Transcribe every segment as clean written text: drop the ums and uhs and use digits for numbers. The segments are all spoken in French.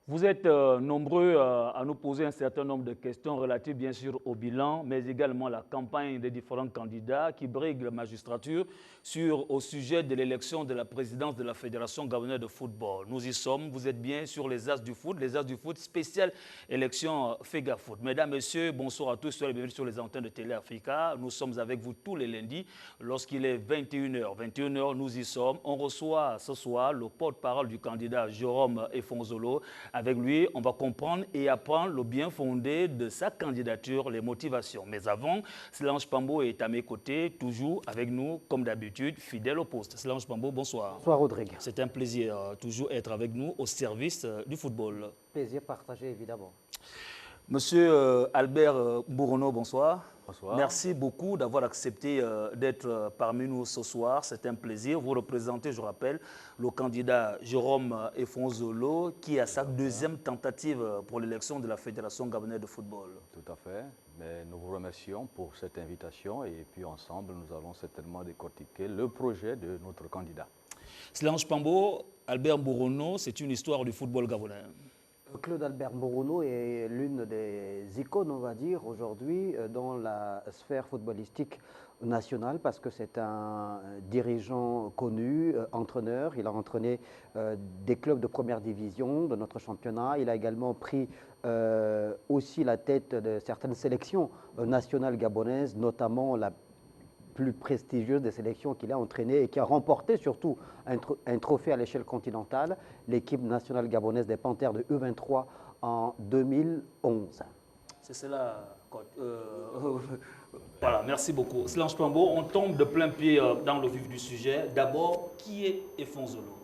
Vous êtes nombreux à nous poser un certain nombre de questions relatives bien sûr au bilan, mais également à la campagne des différents candidats qui briguent la magistrature au sujet de l'élection de la présidence de la Fédération gabonaise de football. Nous y sommes, vous êtes bien sur les As du foot, spéciale élection FEGA Foot. Mesdames, Messieurs, bonsoir à tous, soyez les bienvenus sur les antennes de Télé Africa. Nous sommes avec vous tous les lundis lorsqu'il est 21h. 21h, nous y sommes. On reçoit ce soir le porte-parole du candidat Jérôme Efonzolo. Avec lui, on va comprendre et apprendre le bien fondé de sa candidature, les motivations. Mais avant, Solange Pambo est à mes côtés, toujours avec nous, comme d'habitude, fidèle au poste. Solange Pambo, bonsoir. Bonsoir Rodrigue. C'est un plaisir toujours être avec nous au service du football. Plaisir partagé évidemment. Monsieur Albert Bourreau, bonsoir. Bonsoir. Merci beaucoup d'avoir accepté d'être parmi nous ce soir. C'est un plaisir. Vous représentez, je rappelle, le candidat Jérôme Efonzolo qui a sa deuxième tentative pour l'élection de la Fédération gabonaise de football. Tout à fait. Mais nous vous remercions pour cette invitation et puis ensemble, nous allons certainement décortiquer le projet de notre candidat. Solange Pambo, Albert Bourreau, c'est une histoire du football gabonais. Claude Albert Morono est l'une des icônes, on va dire, aujourd'hui dans la sphère footballistique nationale parce que c'est un dirigeant connu, entraîneur. Il a entraîné des clubs de première division de notre championnat. Il a également pris aussi la tête de certaines sélections nationales gabonaises, notamment la plus prestigieuse des sélections qu'il a entraînées et qui a remporté surtout un trophée à l'échelle continentale, l'équipe nationale gabonaise des Panthères de U23 en 2011. C'est cela. Voilà, merci beaucoup. Solange Pambo, on tombe de plein pied dans le vif du sujet. D'abord, qui est Efonzolo?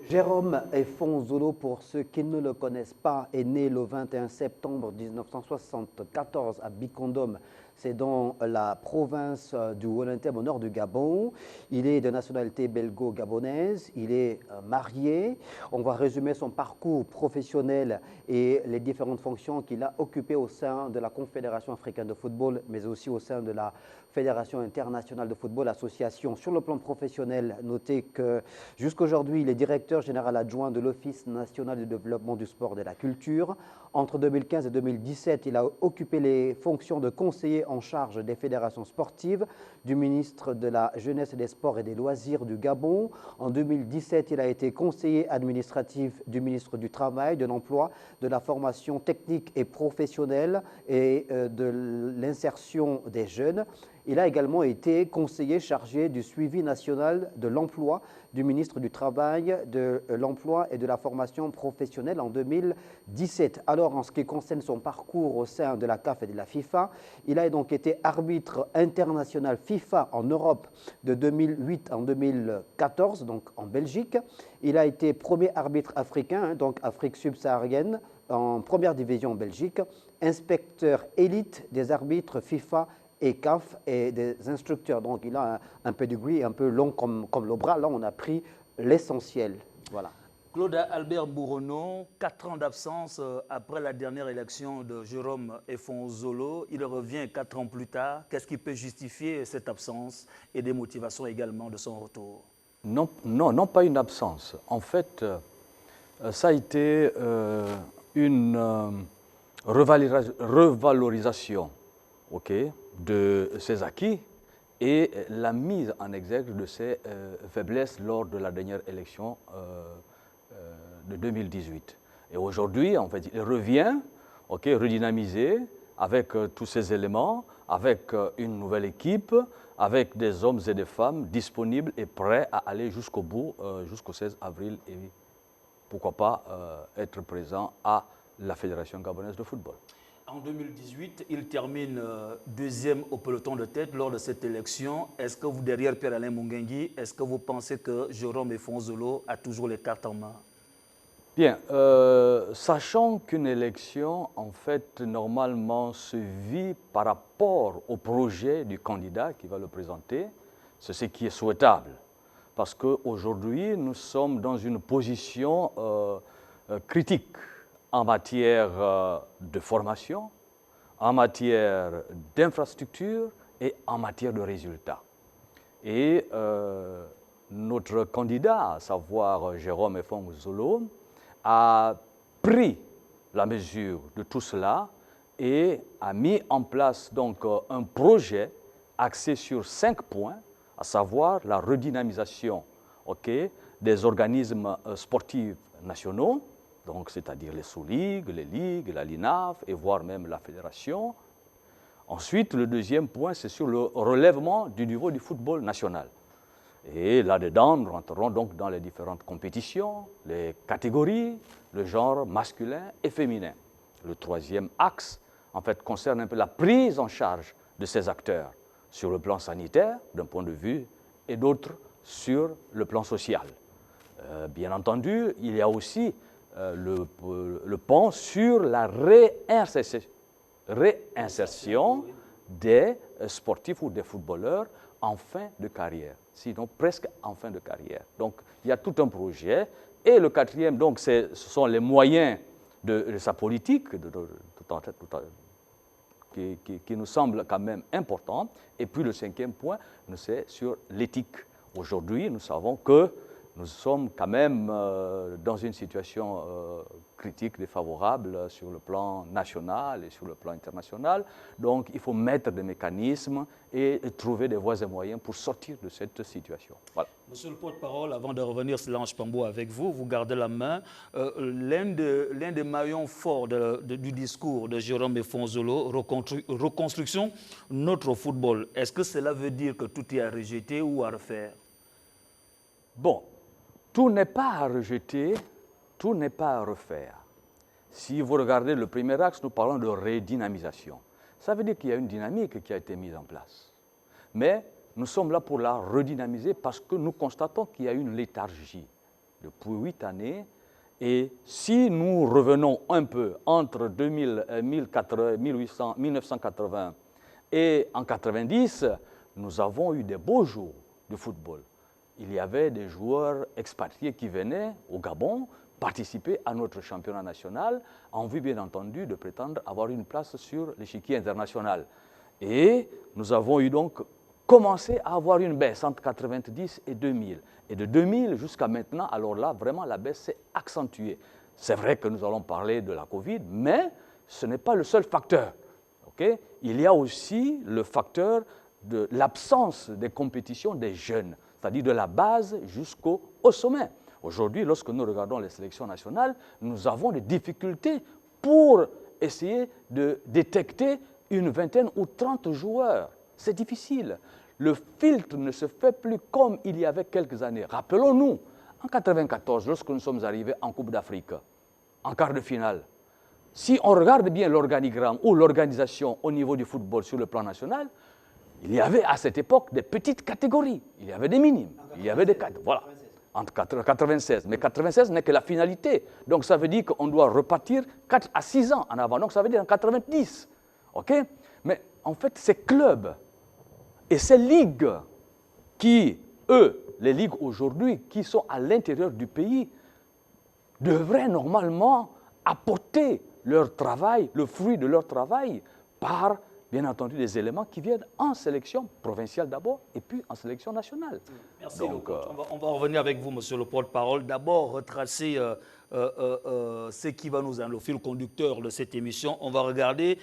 Jérôme Efonzolo, pour ceux qui ne le connaissent pas, est né le 21 septembre 1974 à Bikondom. C'est dans la province du Wollentem au nord du Gabon. Il est de nationalité belgo-gabonaise. Il est marié. On va résumer son parcours professionnel et les différentes fonctions qu'il a occupées au sein de la Confédération africaine de football, mais aussi au sein de la Fédération internationale de football, association. Sur le plan professionnel, notez que jusqu'aujourd'hui, il est directeur général adjoint de l'Office national du développement du sport et de la culture. Entre 2015 et 2017, il a occupé les fonctions de conseiller en charge des fédérations sportives, du ministre de la Jeunesse et des Sports et des Loisirs du Gabon. En 2017, il a été conseiller administratif du ministre du Travail, de l'Emploi, de la formation technique et professionnelle et de l'insertion des jeunes. Il a également été conseiller chargé du suivi national de l'emploi du ministre du Travail, de l'Emploi et de la formation professionnelle en 2017. Alors, en ce qui concerne son parcours au sein de la CAF et de la FIFA, il a donc été arbitre international FIFA en Europe de 2008 en 2014, donc en Belgique. Il a été premier arbitre africain, donc Afrique subsaharienne, en première division en Belgique, inspecteur élite des arbitres FIFA et CAF et des instructeurs. Donc il a un pedigree un peu long comme le bras. Là, on a pris l'essentiel. Voilà. Claude Albert Bourreau, 4 ans d'absence après la dernière élection de Jérôme Efonzolo. Il revient 4 ans plus tard. Qu'est-ce qui peut justifier cette absence et des motivations également de son retour? Non, pas une absence. En fait, ça a été une revalorisation de ses acquis et la mise en exergue de ses faiblesses lors de la dernière élection de 2018. Et aujourd'hui, en fait, il revient, redynamisé, avec tous ces éléments, avec une nouvelle équipe, avec des hommes et des femmes disponibles et prêts à aller jusqu'au bout, jusqu'au 16 avril, et pourquoi pas être présent à la Fédération gabonaise de football. En 2018, il termine deuxième au peloton de tête lors de cette élection. Est-ce que vous, derrière Pierre-Alain Mungengui, est-ce que vous pensez que Jérôme Efonzolo a toujours les cartes en main? Bien, sachant qu'une élection, en fait, normalement se vit par rapport au projet du candidat qui va le présenter, c'est ce qui est souhaitable. Parce qu'aujourd'hui, nous sommes dans une position critique en matière de formation, en matière d'infrastructure et en matière de résultats. Et notre candidat, à savoir Jérôme Efonzolo, a pris la mesure de tout cela et a mis en place donc un projet axé sur 5 points, à savoir la redynamisation des organismes sportifs nationaux, donc c'est-à-dire les sous-ligues, les ligues, la LINAF et voire même la fédération. Ensuite, le deuxième point, c'est sur le relèvement du niveau du football national. Et là-dedans, nous rentrerons donc dans les différentes compétitions, les catégories, le genre masculin et féminin. Le troisième axe, en fait, concerne un peu la prise en charge de ces acteurs sur le plan sanitaire, d'un point de vue, et d'autres sur le plan social. Bien entendu, il y a aussi le pan sur la réinsertion des sportifs ou des footballeurs en fin de carrière, sinon presque en fin de carrière. Donc, il y a tout un projet. Et le quatrième, donc, ce sont les moyens de sa politique, qui nous semble quand même important. Et puis, le cinquième point, c'est sur l'éthique. Aujourd'hui, nous savons que nous sommes quand même dans une situation critique, défavorable sur le plan national et sur le plan international. Donc, il faut mettre des mécanismes et trouver des voies et moyens pour sortir de cette situation. Voilà. Monsieur le porte-parole, avant de revenir sur Solange Pambo avec vous, vous gardez la main. L'un des maillons forts du discours de Jérôme Efonzolo, reconstruction, notre football. Est-ce que cela veut dire que tout est à rejeter ou à refaire? Bon, tout n'est pas à rejeter, tout n'est pas à refaire. Si vous regardez le premier axe, nous parlons de redynamisation. Ça veut dire qu'il y a une dynamique qui a été mise en place. Mais nous sommes là pour la redynamiser parce que nous constatons qu'il y a une léthargie depuis 8 années. Et si nous revenons un peu entre 1980 et en 90, nous avons eu des beaux jours de football. Il y avait des joueurs expatriés qui venaient au Gabon participer à notre championnat national en vue, bien entendu, de prétendre avoir une place sur l'échiquier international. Et nous avons eu donc commencé à avoir une baisse entre 90 et 2000. Et de 2000 jusqu'à maintenant, alors là, vraiment, la baisse s'est accentuée. C'est vrai que nous allons parler de la Covid, mais ce n'est pas le seul facteur. Il y a aussi le facteur de l'absence des compétitions des jeunes, c'est-à-dire de la base jusqu'au sommet. Aujourd'hui, lorsque nous regardons les sélections nationales, nous avons des difficultés pour essayer de détecter une vingtaine ou 30 joueurs. C'est difficile. Le filtre ne se fait plus comme il y avait quelques années. Rappelons-nous, en 1994, lorsque nous sommes arrivés en Coupe d'Afrique, en quart de finale, si on regarde bien l'organigramme ou l'organisation au niveau du football sur le plan national, il y avait à cette époque des petites catégories. Il y avait des minimes, il y avait des cadres. Voilà, entre 96. Mais 96 n'est que la finalité. Donc ça veut dire qu'on doit repartir 4 à 6 ans en avant. Donc ça veut dire en 90. Mais en fait, ces clubs et ces ligues qui, eux, les ligues aujourd'hui, qui sont à l'intérieur du pays, devraient normalement apporter leur travail, le fruit de leur travail, par, bien entendu, des éléments qui viennent en sélection provinciale d'abord et puis en sélection nationale. Merci. Donc, on va revenir avec vous, monsieur le porte-parole. D'abord, retracer ce qui va nous amener, le fil conducteur de cette émission. On va regarder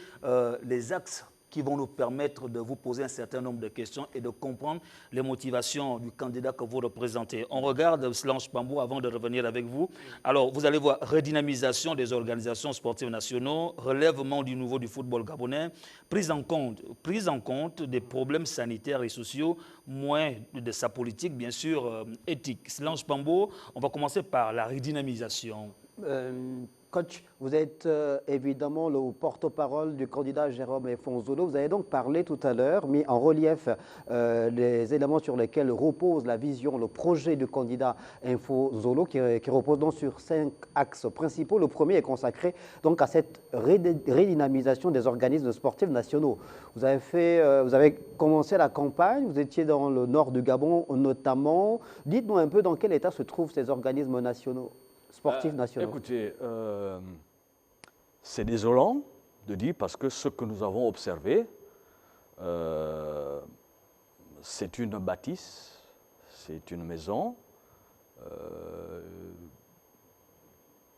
les axes qui vont nous permettre de vous poser un certain nombre de questions et de comprendre les motivations du candidat que vous représentez. On regarde Solange Pambo avant de revenir avec vous. Alors, vous allez voir redynamisation des organisations sportives nationaux, relèvement du niveau du football gabonais, prise en compte des problèmes sanitaires et sociaux, moins de sa politique, bien sûr, éthique. Solange Pambo, on va commencer par la redynamisation. Coach, vous êtes évidemment le porte-parole du candidat Jérôme Efonzolo. Vous avez donc parlé tout à l'heure, mis en relief les éléments sur lesquels repose la vision, le projet du candidat Efonzolo, qui repose donc sur 5 axes principaux. Le premier est consacré donc à cette redynamisation des organismes sportifs nationaux. Vous avez commencé la campagne, vous étiez dans le nord du Gabon notamment. Dites-nous un peu dans quel état se trouvent ces organismes nationaux. Sportifs nationaux. Écoutez, c'est désolant de dire parce que ce que nous avons observé, c'est une bâtisse, c'est une maison,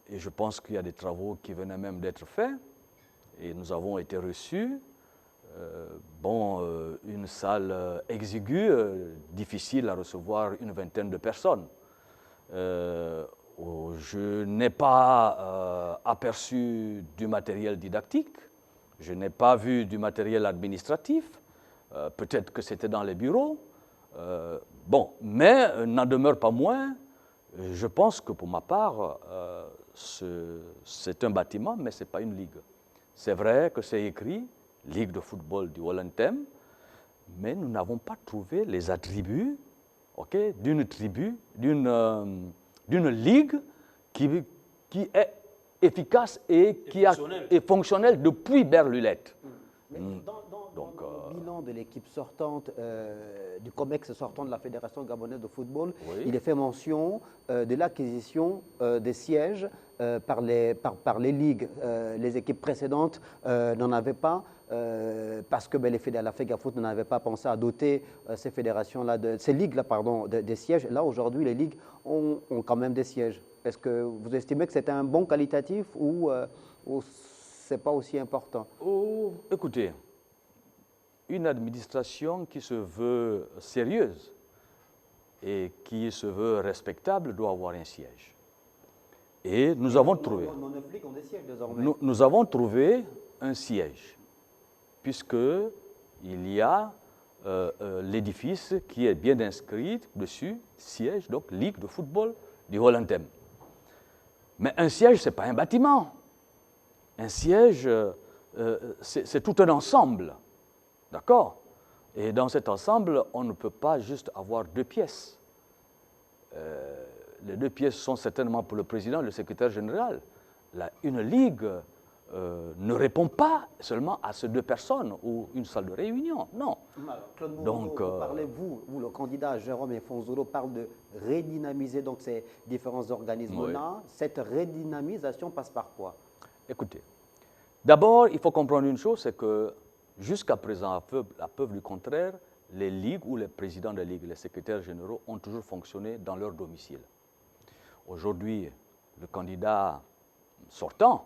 et je pense qu'il y a des travaux qui venaient même d'être faits, et nous avons été reçus. Une salle exiguë, difficile à recevoir une vingtaine de personnes. Je n'ai pas aperçu du matériel didactique, je n'ai pas vu du matériel administratif, peut-être que c'était dans les bureaux. Mais n'en demeure pas moins, je pense que pour ma part, c'est un bâtiment, mais ce n'est pas une ligue. C'est vrai que c'est écrit Ligue de football du Wellington, mais nous n'avons pas trouvé les attributs d'une ligue qui est efficace et qui est fonctionnelle depuis Berlulette. Dans le bilan de l'équipe sortante, du COMEX sortant de la Fédération gabonaise de football, oui, il est fait mention de l'acquisition des sièges par les ligues. Les équipes précédentes n'en avaient pas, parce que la FEGAFOOT n'avait pas pensé à doter ces fédérations-là, ces ligues-là, des sièges. Là, aujourd'hui, les ligues ont quand même des sièges. Est-ce que vous estimez que c'est un bon qualitatif ou ce n'est pas aussi important? Écoutez, une administration qui se veut sérieuse et qui se veut respectable doit avoir un siège. Et nous avons trouvé. Nous avons trouvé un siège, puisqu'il y a l'édifice qui est bien inscrit dessus, siège, donc Ligue de football du Wellington. Mais un siège, ce n'est pas un bâtiment. Un siège, c'est tout un ensemble. D'accord? Et dans cet ensemble, on ne peut pas juste avoir deux pièces. Les deux pièces sont certainement pour le président et le secrétaire général. Une ligue ne répond pas seulement à ces deux personnes ou une salle de réunion, non. Alors, Claude Mourou, vous, le candidat Jérôme Efonzolo, parle de redynamiser donc, ces différents organismes-là. Oui. Cette redynamisation passe par quoi? Écoutez, d'abord, il faut comprendre une chose, c'est que jusqu'à présent, à preuve du contraire, les ligues ou les présidents des ligues, les secrétaires généraux ont toujours fonctionné dans leur domicile. Aujourd'hui, le candidat sortant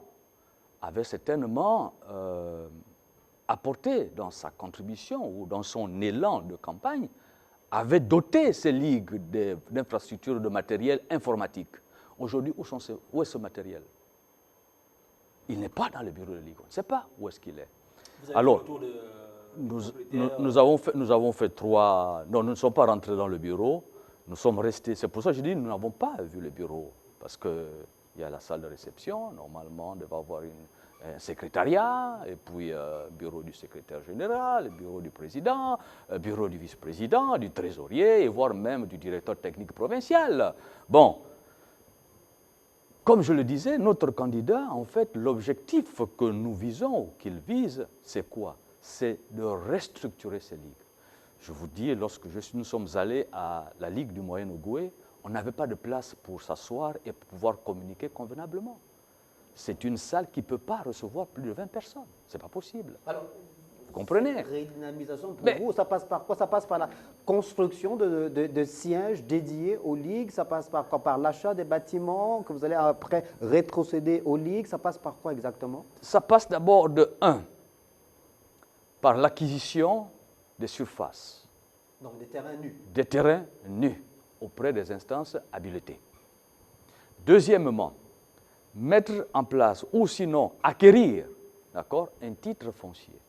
avait certainement apporté dans sa contribution ou dans son élan de campagne, avait doté ces ligues d'infrastructures de matériel informatique. Aujourd'hui, où est ce matériel? Il n'est pas dans le bureau de ligue, on ne sait pas où est-ce qu'il est. Alors, nous avons fait 3... Non, nous ne sommes pas rentrés dans le bureau, nous sommes restés... C'est pour ça que je dis nous n'avons pas vu le bureau, parce qu'il y a la salle de réception, normalement, on devait avoir un secrétariat, et puis bureau du secrétaire général, bureau du président, bureau du vice-président, du trésorier, et voire même du directeur technique provincial. Bon, comme je le disais, notre candidat, en fait, l'objectif que nous visons, ou qu'il vise, c'est quoi? C'est de restructurer ces ligues. Je vous dis, lorsque nous sommes allés à la Ligue du Moyen-Ogooué, on n'avait pas de place pour s'asseoir et pouvoir communiquer convenablement. C'est une salle qui ne peut pas recevoir plus de 20 personnes. Ce n'est pas possible. Alors, vous comprenez? Redynamisation, pour vous, ça passe par quoi? Ça passe par la construction de sièges dédiés aux ligues. Ça passe par quoi? Par l'achat des bâtiments que vous allez après rétrocéder aux ligues. Ça passe par quoi exactement? Ça passe d'abord par l'acquisition des surfaces. Donc des terrains nus. Des terrains nus auprès des instances habilitées. Deuxièmement, mettre en place ou sinon acquérir, d'accord, un titre foncier.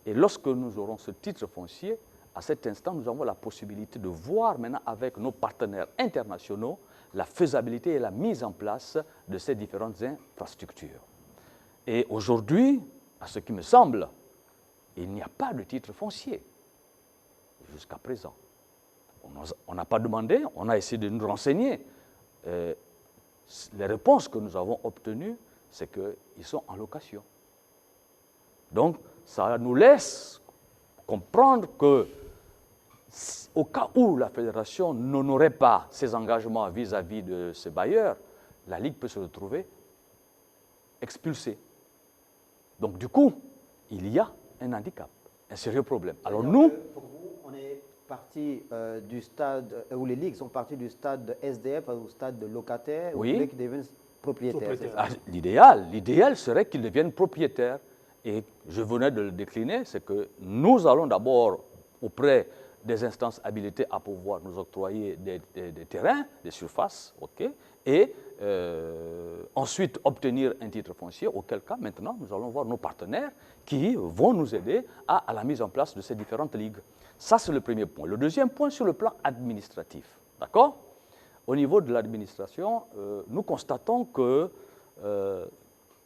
Et lorsque nous aurons ce titre foncier, à cet instant, nous avons la possibilité de voir maintenant avec nos partenaires internationaux la faisabilité et la mise en place de ces différentes infrastructures. Et aujourd'hui, à ce qui me semble, il n'y a pas de titre foncier jusqu'à présent. On n'a pas demandé, on a essayé de nous renseigner. Les réponses que nous avons obtenues, c'est qu'ils sont en location. Donc, ça nous laisse comprendre que, au cas où la fédération n'honorait pas ses engagements vis-à-vis de ses bailleurs, la Ligue peut se retrouver expulsée. Donc, du coup, il y a un handicap, un sérieux problème. Alors nous... Pour vous, on est parti du stade, où les ligues sont parties du stade de SDF au stade de locataire, oui. vous voulez qu'ils deviennent Propriétaire. L'idéal serait qu'ils deviennent propriétaires. Et je venais de le décliner, c'est que nous allons d'abord, auprès des instances habilitées à pouvoir nous octroyer des terrains, des surfaces, ok, et ensuite obtenir un titre foncier, auquel cas maintenant nous allons voir nos partenaires qui vont nous aider à la mise en place de ces différentes ligues. Ça, c'est le premier point. Le deuxième point, sur le plan administratif, d'accord? Au niveau de l'administration, nous constatons que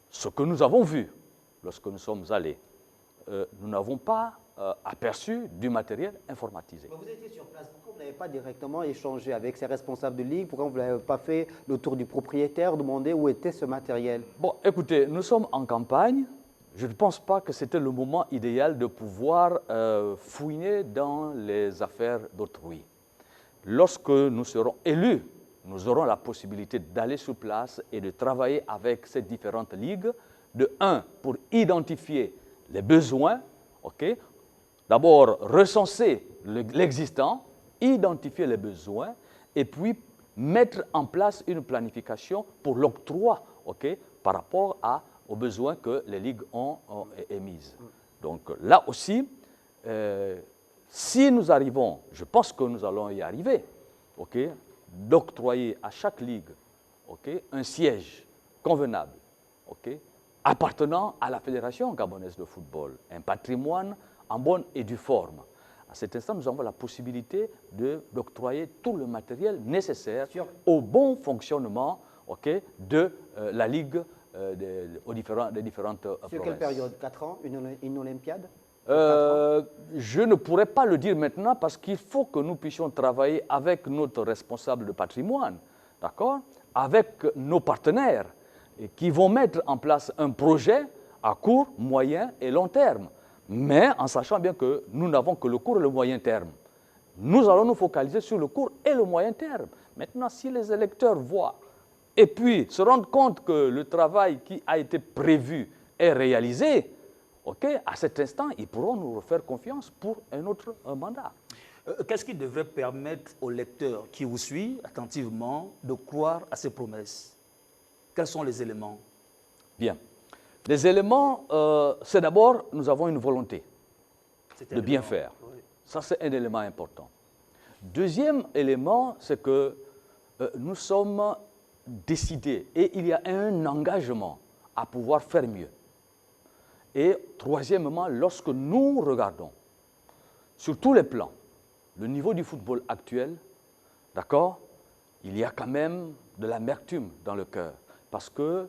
ce que nous avons vu lorsque nous sommes allés, nous n'avons pas aperçu du matériel informatisé. Mais vous étiez sur place, pourquoi vous n'avez pas directement échangé avec ces responsables de ligue? Pourquoi vous n'avez pas fait le tour du propriétaire, demander où était ce matériel? Bon, écoutez, nous sommes en campagne. Je ne pense pas que c'était le moment idéal de pouvoir fouiner dans les affaires d'autrui. Lorsque nous serons élus, nous aurons la possibilité d'aller sur place et de travailler avec ces différentes ligues. De un, pour identifier les besoins, ok. D'abord, recenser l'existant, identifier les besoins, et puis mettre en place une planification pour l'octroi, ok, par rapport aux besoins que les ligues ont émises. Donc là aussi, si nous arrivons, je pense que nous allons y arriver, ok, d'octroyer à chaque ligue, ok, un siège convenable, ok, appartenant à la Fédération gabonaise de football, un patrimoine en bonne et due forme. À cet instant, nous avons la possibilité d'octroyer tout le matériel nécessaire au bon fonctionnement, ok, de la Ligue des différentes provinces. Sur quelle période? 4 ans? Une Olympiade? Je ne pourrais pas le dire maintenant parce qu'il faut que nous puissions travailler avec notre responsable de patrimoine, d'accord, avec nos partenaires qui vont mettre en place un projet à court, moyen et long terme, mais en sachant bien que nous n'avons que le court et le moyen terme. Nous allons nous focaliser sur le court et le moyen terme. Maintenant, si les électeurs voient et puis se rendent compte que le travail qui a été prévu est réalisé, ok, à cet instant, ils pourront nous faire confiance pour un autre mandat. Qu'est-ce qui devrait permettre aux lecteurs qui vous suivent attentivement de croire à ces promesses? Quels sont les éléments? Bien. Les éléments, c'est d'abord, nous avons une volonté de bien faire. Oui. Ça, c'est un élément important. Deuxième élément, c'est que nous sommes décidés et il y a un engagement à pouvoir faire mieux. Et troisièmement, lorsque nous regardons sur tous les plans le niveau du football actuel, d'accord, il y a quand même de l'amertume dans le cœur. Parce que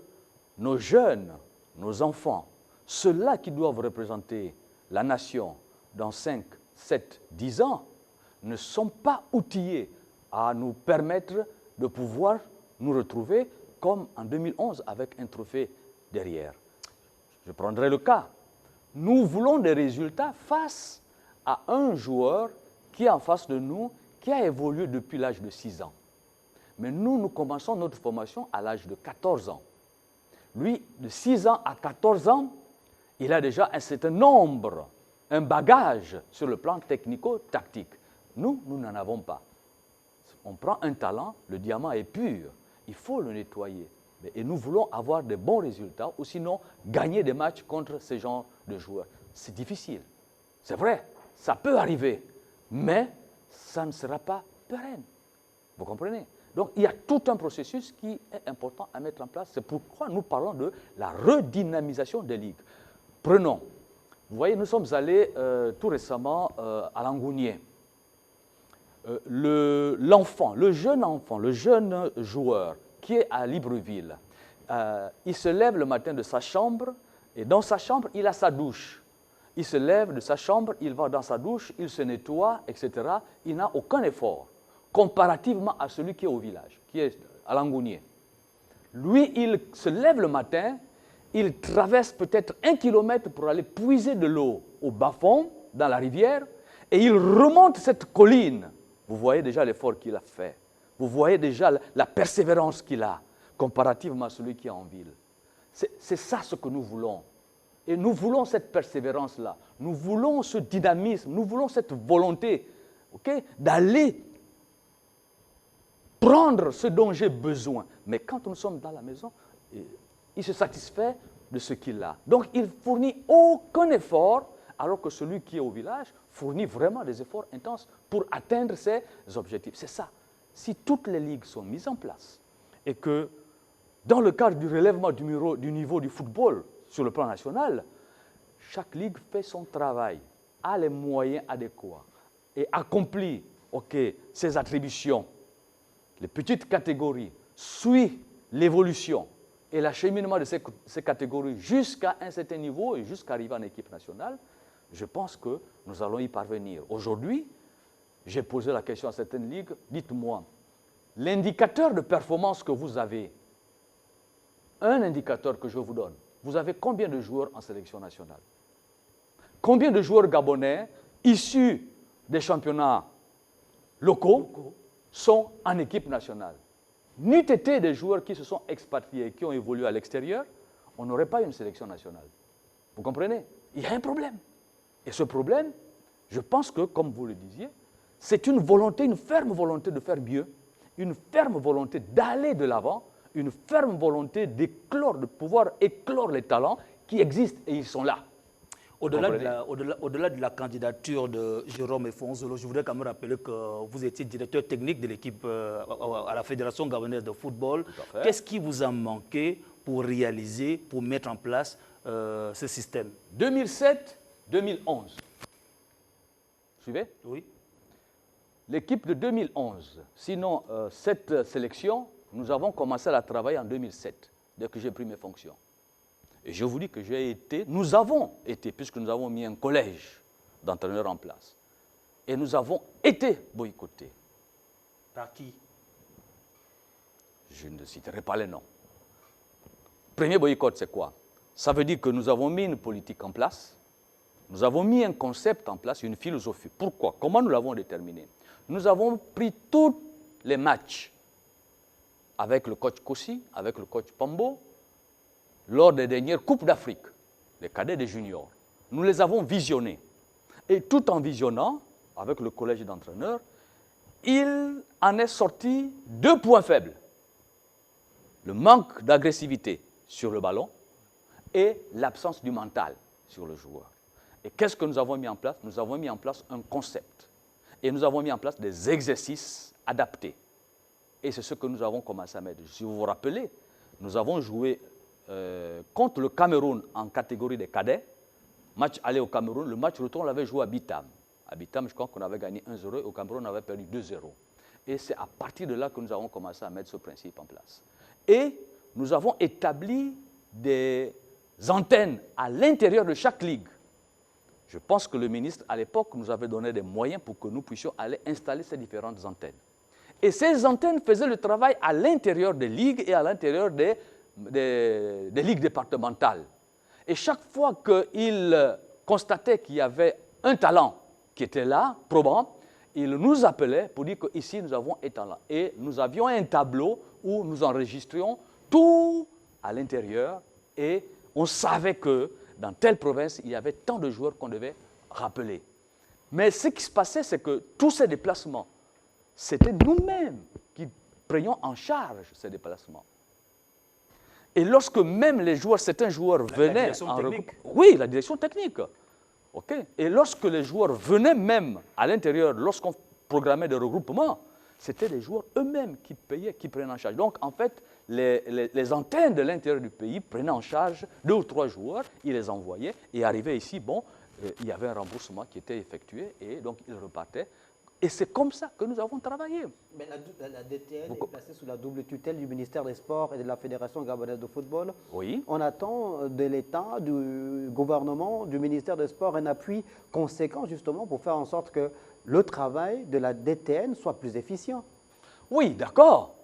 nos jeunes, nos enfants, ceux-là qui doivent représenter la nation dans 5, 7, 10 ans, ne sont pas outillés à nous permettre de pouvoir nous retrouver comme en 2011 avec un trophée derrière. Je prendrai le cas. Nous voulons des résultats face à un joueur qui est en face de nous, qui a évolué depuis l'âge de 6 ans. Mais nous commençons notre formation à l'âge de 14 ans. Lui, de 6 ans à 14 ans, il a déjà un certain nombre, un bagage sur le plan technico-tactique. Nous n'en avons pas. On prend un talent, le diamant est pur, il faut le nettoyer. Et nous voulons avoir de bons résultats, ou sinon gagner des matchs contre ce genre de joueurs. C'est difficile, c'est vrai, ça peut arriver, mais ça ne sera pas pérenne. Vous comprenez? Donc il y a tout un processus qui est important à mettre en place. C'est pourquoi nous parlons de la redynamisation des ligues. Prenons, vous voyez, nous sommes allés tout récemment à Langounier. L'enfant, le jeune joueur qui est à Libreville, il se lève le matin de sa chambre et dans sa chambre, il a sa douche. Il se lève de sa chambre, il va dans sa douche, il se nettoie, etc. Il n'a aucun effort comparativement à celui qui est au village, qui est à Langounier. Lui, il se lève le matin, il traverse peut-être 1 kilomètre pour aller puiser de l'eau au bas-fond, dans la rivière, et il remonte cette colline. Vous voyez déjà l'effort qu'il a fait. Vous voyez déjà la persévérance qu'il a, comparativement à celui qui est en ville. C'est ça ce que nous voulons. Et nous voulons cette persévérance-là. Nous voulons ce dynamisme, nous voulons cette volonté, okay, d'aller prendre ce dont j'ai besoin. Mais quand nous sommes dans la maison, il se satisfait de ce qu'il a. Donc, il fournit aucun effort, alors que celui qui est au village fournit vraiment des efforts intenses pour atteindre ses objectifs. C'est ça. Si toutes les ligues sont mises en place et que, dans le cadre du relèvement du niveau du football sur le plan national, chaque ligue fait son travail, a les moyens adéquats et accomplit ses attributions, les petites catégories, suit l'évolution et l'acheminement de ces catégories jusqu'à un certain niveau et jusqu'à arriver en équipe nationale, je pense que nous allons y parvenir. Aujourd'hui, j'ai posé la question à certaines ligues, dites-moi, l'indicateur de performance que vous avez, un indicateur que je vous donne, vous avez combien de joueurs en sélection nationale? Combien de joueurs gabonais issus des championnats locaux sont en équipe nationale? N'eût été des joueurs qui se sont expatriés, qui ont évolué à l'extérieur, on n'aurait pas une sélection nationale. Vous comprenez? Il y a un problème. Et ce problème, je pense que, comme vous le disiez, c'est une volonté, une ferme volonté de faire mieux, une ferme volonté d'aller de l'avant, une ferme volonté d'éclore, de pouvoir éclore les talents qui existent et ils sont là. Au-delà de la candidature de Jérôme Efonzolo, je voudrais quand même rappeler que vous étiez directeur technique de l'équipe à la Fédération gabonaise de football. Qu'est-ce qui vous a manqué pour réaliser, pour mettre en place ce système? 2007-2011. Suivez? Oui. L'équipe de 2011, sinon cette sélection, nous avons commencé à la travailler en 2007, dès que j'ai pris mes fonctions. Et je vous dis que nous avons été, puisque nous avons mis un collège d'entraîneurs en place, et nous avons été boycottés. Par qui? Je ne citerai pas les noms. Premier boycott, c'est quoi? Ça veut dire que nous avons mis une politique en place, nous avons mis un concept en place, une philosophie. Pourquoi? Comment nous l'avons déterminé? Nous avons pris tous les matchs avec le coach Kossi, avec le coach Pambo, lors des dernières Coupes d'Afrique, des cadets et des juniors. Nous les avons visionnés. Et tout en visionnant, avec le collège d'entraîneurs, il en est sorti 2 points faibles. Le manque d'agressivité sur le ballon et l'absence du mental sur le joueur. Et qu'est-ce que nous avons mis en place? Nous avons mis en place un concept. Et nous avons mis en place des exercices adaptés. Et c'est ce que nous avons commencé à mettre. Si vous vous rappelez, nous avons joué contre le Cameroun en catégorie des cadets. Match aller au Cameroun, le match retour, on l'avait joué à Bitam. À Bitam, je crois qu'on avait gagné 1-0 et au Cameroun, on avait perdu 2-0. Et c'est à partir de là que nous avons commencé à mettre ce principe en place. Et nous avons établi des antennes à l'intérieur de chaque ligue. Je pense que le ministre, à l'époque, nous avait donné des moyens pour que nous puissions aller installer ces différentes antennes. Et ces antennes faisaient le travail à l'intérieur des ligues et à l'intérieur des ligues départementales. Et chaque fois qu'ils constataient qu'il y avait un talent qui était là, probant, ils nous appelaient pour dire qu'ici, nous avons un talent. Et nous avions un tableau où nous enregistrions tout à l'intérieur et on savait que dans telle province, il y avait tant de joueurs qu'on devait rappeler. Mais ce qui se passait, c'est que tous ces déplacements, c'était nous-mêmes qui prenions en charge ces déplacements. Et lorsque même les joueurs, certains joueurs venaient... Oui, la direction technique. Okay. Et lorsque les joueurs venaient même à l'intérieur, lorsqu'on programmait des regroupements, c'était les joueurs eux-mêmes qui payaient, qui prenaient en charge. Donc, en fait, les antennes de l'intérieur du pays prenaient en charge 2 ou 3 joueurs, ils les envoyaient, et arrivaient ici, bon, il y avait un remboursement qui était effectué, et donc ils repartaient. Et c'est comme ça que nous avons travaillé. Mais la DTN est placée sous la double tutelle du ministère des Sports et de la Fédération gabonaise de football. Oui. On attend de l'État, du gouvernement, du ministère des Sports un appui conséquent justement pour faire en sorte que le travail de la DTN soit plus efficient. Oui, d'accord.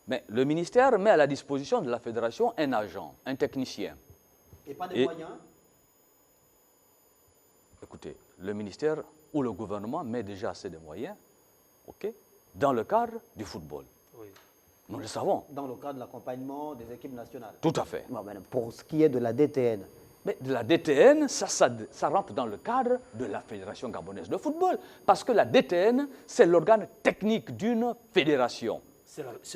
Mais le ministère met à la disposition de la Fédération un agent, un technicien. Et pas des moyens? Écoutez, le ministère ou le gouvernement met déjà assez de moyens, dans le cadre du football. Oui. Nous le savons. Dans le cadre de l'accompagnement des équipes nationales. Tout à fait. Bon, pour ce qui est de la DTN. Mais de la DTN, ça rentre dans le cadre de la Fédération gabonaise de football. Parce que la DTN, c'est l'organe technique d'une fédération.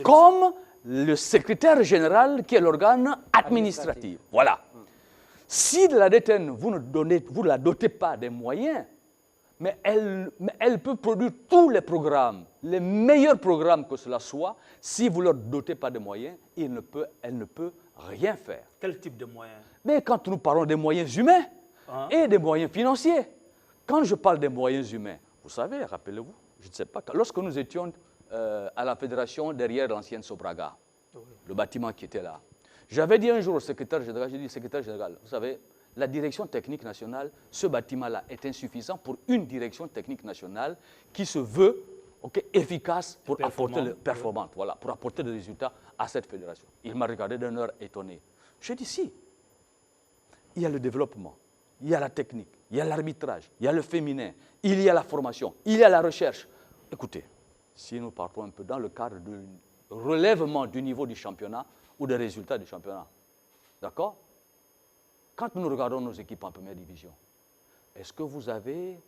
comme le secrétaire général qui est l'organe administratif. Voilà. Si la DTN, vous ne la dotez pas des moyens, mais elle peut produire tous les programmes, les meilleurs programmes que cela soit, si vous ne leur dotez pas de moyens, elle ne peut rien faire. Quel type de moyens? Mais quand nous parlons des moyens humains et des moyens financiers, quand je parle des moyens humains, vous savez, rappelez-vous, je ne sais pas, lorsque nous étions à la fédération derrière l'ancienne Sobraga, le bâtiment qui était là, j'avais dit un jour au secrétaire général, j'ai dit, secrétaire général, vous savez, la direction technique nationale, ce bâtiment-là est insuffisant pour une direction technique nationale qui se veut efficace pour apporter performante, voilà, pour apporter des résultats à cette fédération. Il m'a regardé d'un air étonné. J'ai dit si, il y a le développement, il y a la technique, il y a l'arbitrage, il y a le féminin, il y a la formation, il y a la recherche. Écoutez, si nous partons un peu dans le cadre du relèvement du niveau du championnat ou des résultats du championnat, d'accord? Quand nous regardons nos équipes en première division, est-ce que vous avez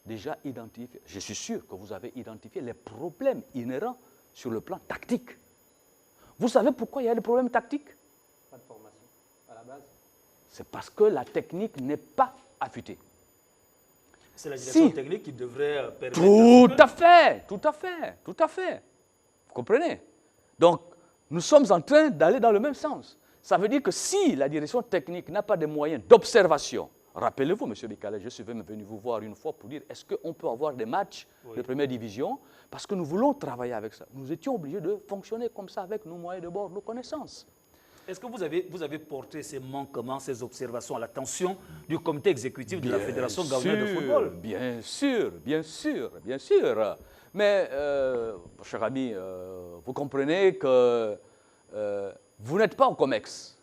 déjà identifié, je suis sûr que vous avez identifié les problèmes inhérents sur le plan tactique? Vous savez pourquoi il y a des problèmes tactiques? Pas de formation à la base. C'est parce que la technique n'est pas affûtée. C'est la direction technique qui devrait permettre... Tout à fait, tout à fait, tout à fait. Vous comprenez? Donc, nous sommes en train d'aller dans le même sens. Ça veut dire que si la direction technique n'a pas de moyens d'observation, rappelez-vous, M. Bicalé, je suis venu vous voir une fois pour dire est-ce qu'on peut avoir des matchs de première division? Parce que nous voulons travailler avec ça. Nous étions obligés de fonctionner comme ça avec nos moyens de bord, nos connaissances. Est-ce que vous avez porté ces manquements, ces observations à l'attention du comité exécutif de la Fédération gabonaise de football? Bien sûr, bien sûr, bien sûr. Mais, cher ami, vous comprenez que vous n'êtes pas au COMEX.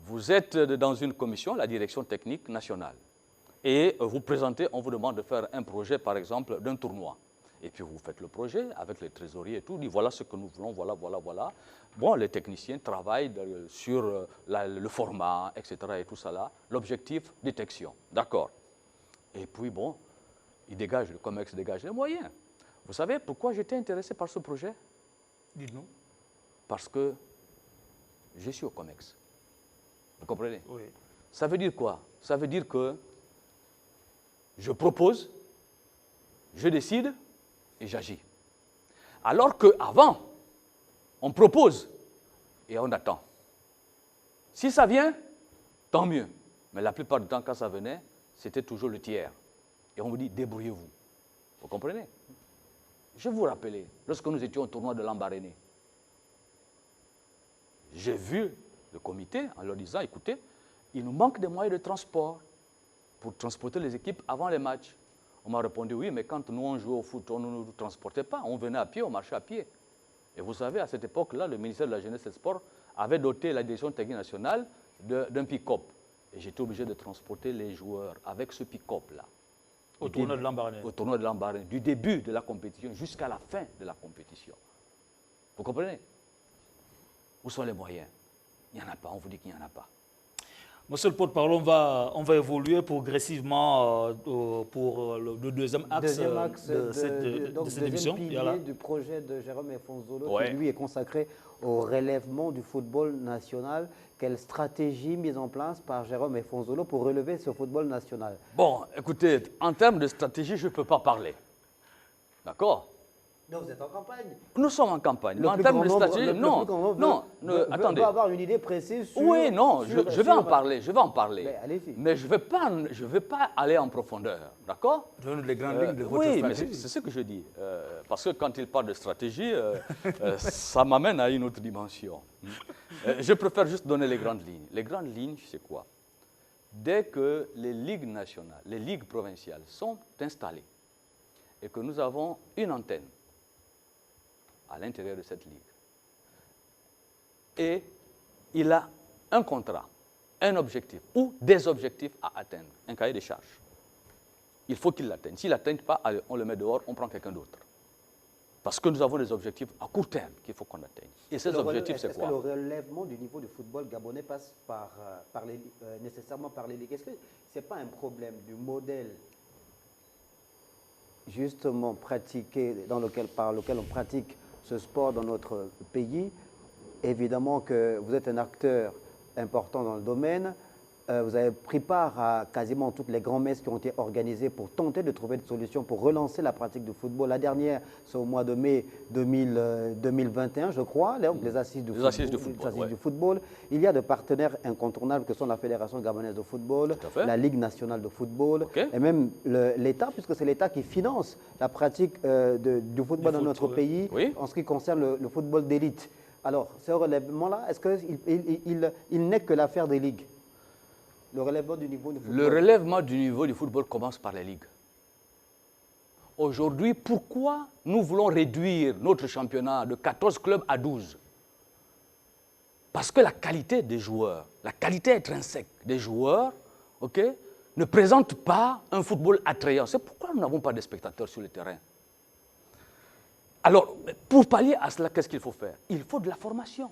Vous êtes dans une commission, la direction technique nationale. Et vous présentez, on vous demande de faire un projet, par exemple, d'un tournoi. Et puis vous faites le projet avec les trésoriers et tout, dit voilà ce que nous voulons, voilà, voilà, voilà. Bon, les techniciens travaillent sur le format, etc. et tout ça là. L'objectif, détection. D'accord. Et puis bon, le COMEX dégage les moyens. Vous savez pourquoi j'étais intéressé par ce projet? Dites-nous. Parce que je suis au COMEX. Vous comprenez? Oui. Ça veut dire quoi? Ça veut dire que je propose, je décide et j'agis. Alors qu'avant, on propose et on attend. Si ça vient, tant mieux. Mais la plupart du temps, quand ça venait, c'était toujours le tiers. Et on vous dit, débrouillez-vous. Vous comprenez? Je vous rappelle, lorsque nous étions au tournoi de Lambaréné, j'ai vu le comité en leur disant, écoutez, il nous manque des moyens de transport pour transporter les équipes avant les matchs. On m'a répondu, oui, mais quand nous on jouait au foot, on ne nous transportait pas, on venait à pied, on marchait à pied. Et vous savez, à cette époque-là, le ministère de la Jeunesse et des Sports avait doté la direction technique nationale d'un pick-up. Et j'étais obligé de transporter les joueurs avec ce pick-up-là. Au tournoi de Lambaréné. Au tournoi de Lambaréné, du début de la compétition jusqu'à la fin de la compétition. Vous comprenez? Où sont les moyens? Il n'y en a pas, on vous dit qu'il n'y en a pas. Monsieur le porte-parole, on va évoluer progressivement pour le deuxième axe, de cette émission. Pilier du projet de Jérôme Efonzolo, qui lui est consacré au relèvement du football national. Quelle stratégie mise en place par Jérôme Efonzolo pour relever ce football national? Bon, écoutez, en termes de stratégie, je ne peux pas parler. D'accord? Non, vous êtes en campagne. Nous sommes en campagne. Mais en termes de stratégie, attendez. On va avoir une idée précise sur... Oui, non, je vais en parler, je vais en parler. Mais je ne vais pas aller en profondeur, d'accord? Les grandes lignes de votre stratégie. stratégie. Oui, mais c'est ce que je dis. Parce que quand il parle de stratégie, ça m'amène à une autre dimension. Je préfère juste donner les grandes lignes. Les grandes lignes, c'est quoi? Dès que les ligues nationales, les ligues provinciales sont installées et que nous avons une antenne à l'intérieur de cette ligue, et il a un contrat, un objectif ou des objectifs à atteindre, un cahier de charges. Il faut qu'il l'atteigne. S'il ne l'atteigne pas, allez, on le met dehors, on prend quelqu'un d'autre. Parce que nous avons des objectifs à court terme qu'il faut qu'on atteigne. Et ces objectifs, c'est quoi? Est-ce que le relèvement du niveau du football gabonais passe nécessairement par les ligues? Est-ce que ce n'est pas un problème du modèle justement pratiqué, par lequel on pratique ce sport dans notre pays. Évidemment que vous êtes un acteur important dans le domaine. Vous avez pris part à quasiment toutes les grands-messes qui ont été organisées pour tenter de trouver des solutions pour relancer la pratique du football. La dernière, c'est au mois de mai 2021, je crois, les assises du football. Il y a des partenaires incontournables que sont la Fédération gabonaise de football, la Ligue nationale de football, et même l'État, puisque c'est l'État qui finance la pratique du football dans notre pays en ce qui concerne le football d'élite. Alors, ce relèvement-là, est-ce qu'il n'est que l'affaire des ligues? Le relèvement du niveau du football. Le relèvement du niveau du football commence par les ligues. Aujourd'hui, pourquoi nous voulons réduire notre championnat de 14 clubs à 12? Parce que la qualité des joueurs, la qualité intrinsèque des joueurs, ne présente pas un football attrayant. C'est pourquoi nous n'avons pas de spectateurs sur le terrain. Alors, pour pallier à cela, qu'est-ce qu'il faut faire? Il faut de la formation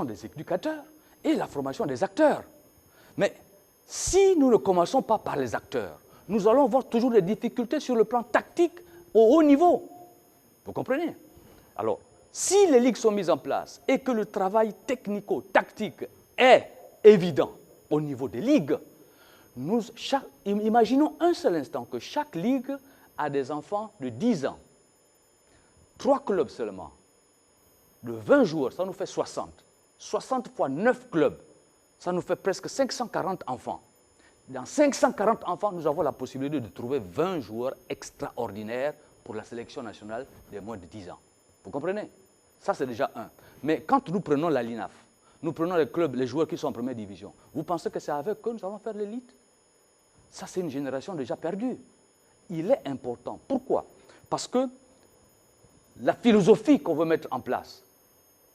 des éducateurs et la formation des acteurs. Mais si nous ne commençons pas par les acteurs, nous allons avoir toujours des difficultés sur le plan tactique au haut niveau. Vous comprenez? Alors, si les ligues sont mises en place et que le travail technico-tactique est évident au niveau des ligues, imaginons un seul instant que chaque ligue a des enfants de 10 ans. 3 clubs seulement, de 20 joueurs, ça nous fait 60. 60 fois 9 clubs. Ça nous fait presque 540 enfants. Dans 540 enfants, nous avons la possibilité de trouver 20 joueurs extraordinaires pour la sélection nationale des moins de 10 ans. Vous comprenez? Ça, c'est déjà un. Mais quand nous prenons la LINAF, nous prenons les clubs, les joueurs qui sont en première division, vous pensez que c'est avec eux que nous allons faire l'élite? Ça, c'est une génération déjà perdue. Il est important. Pourquoi? Parce que la philosophie qu'on veut mettre en place,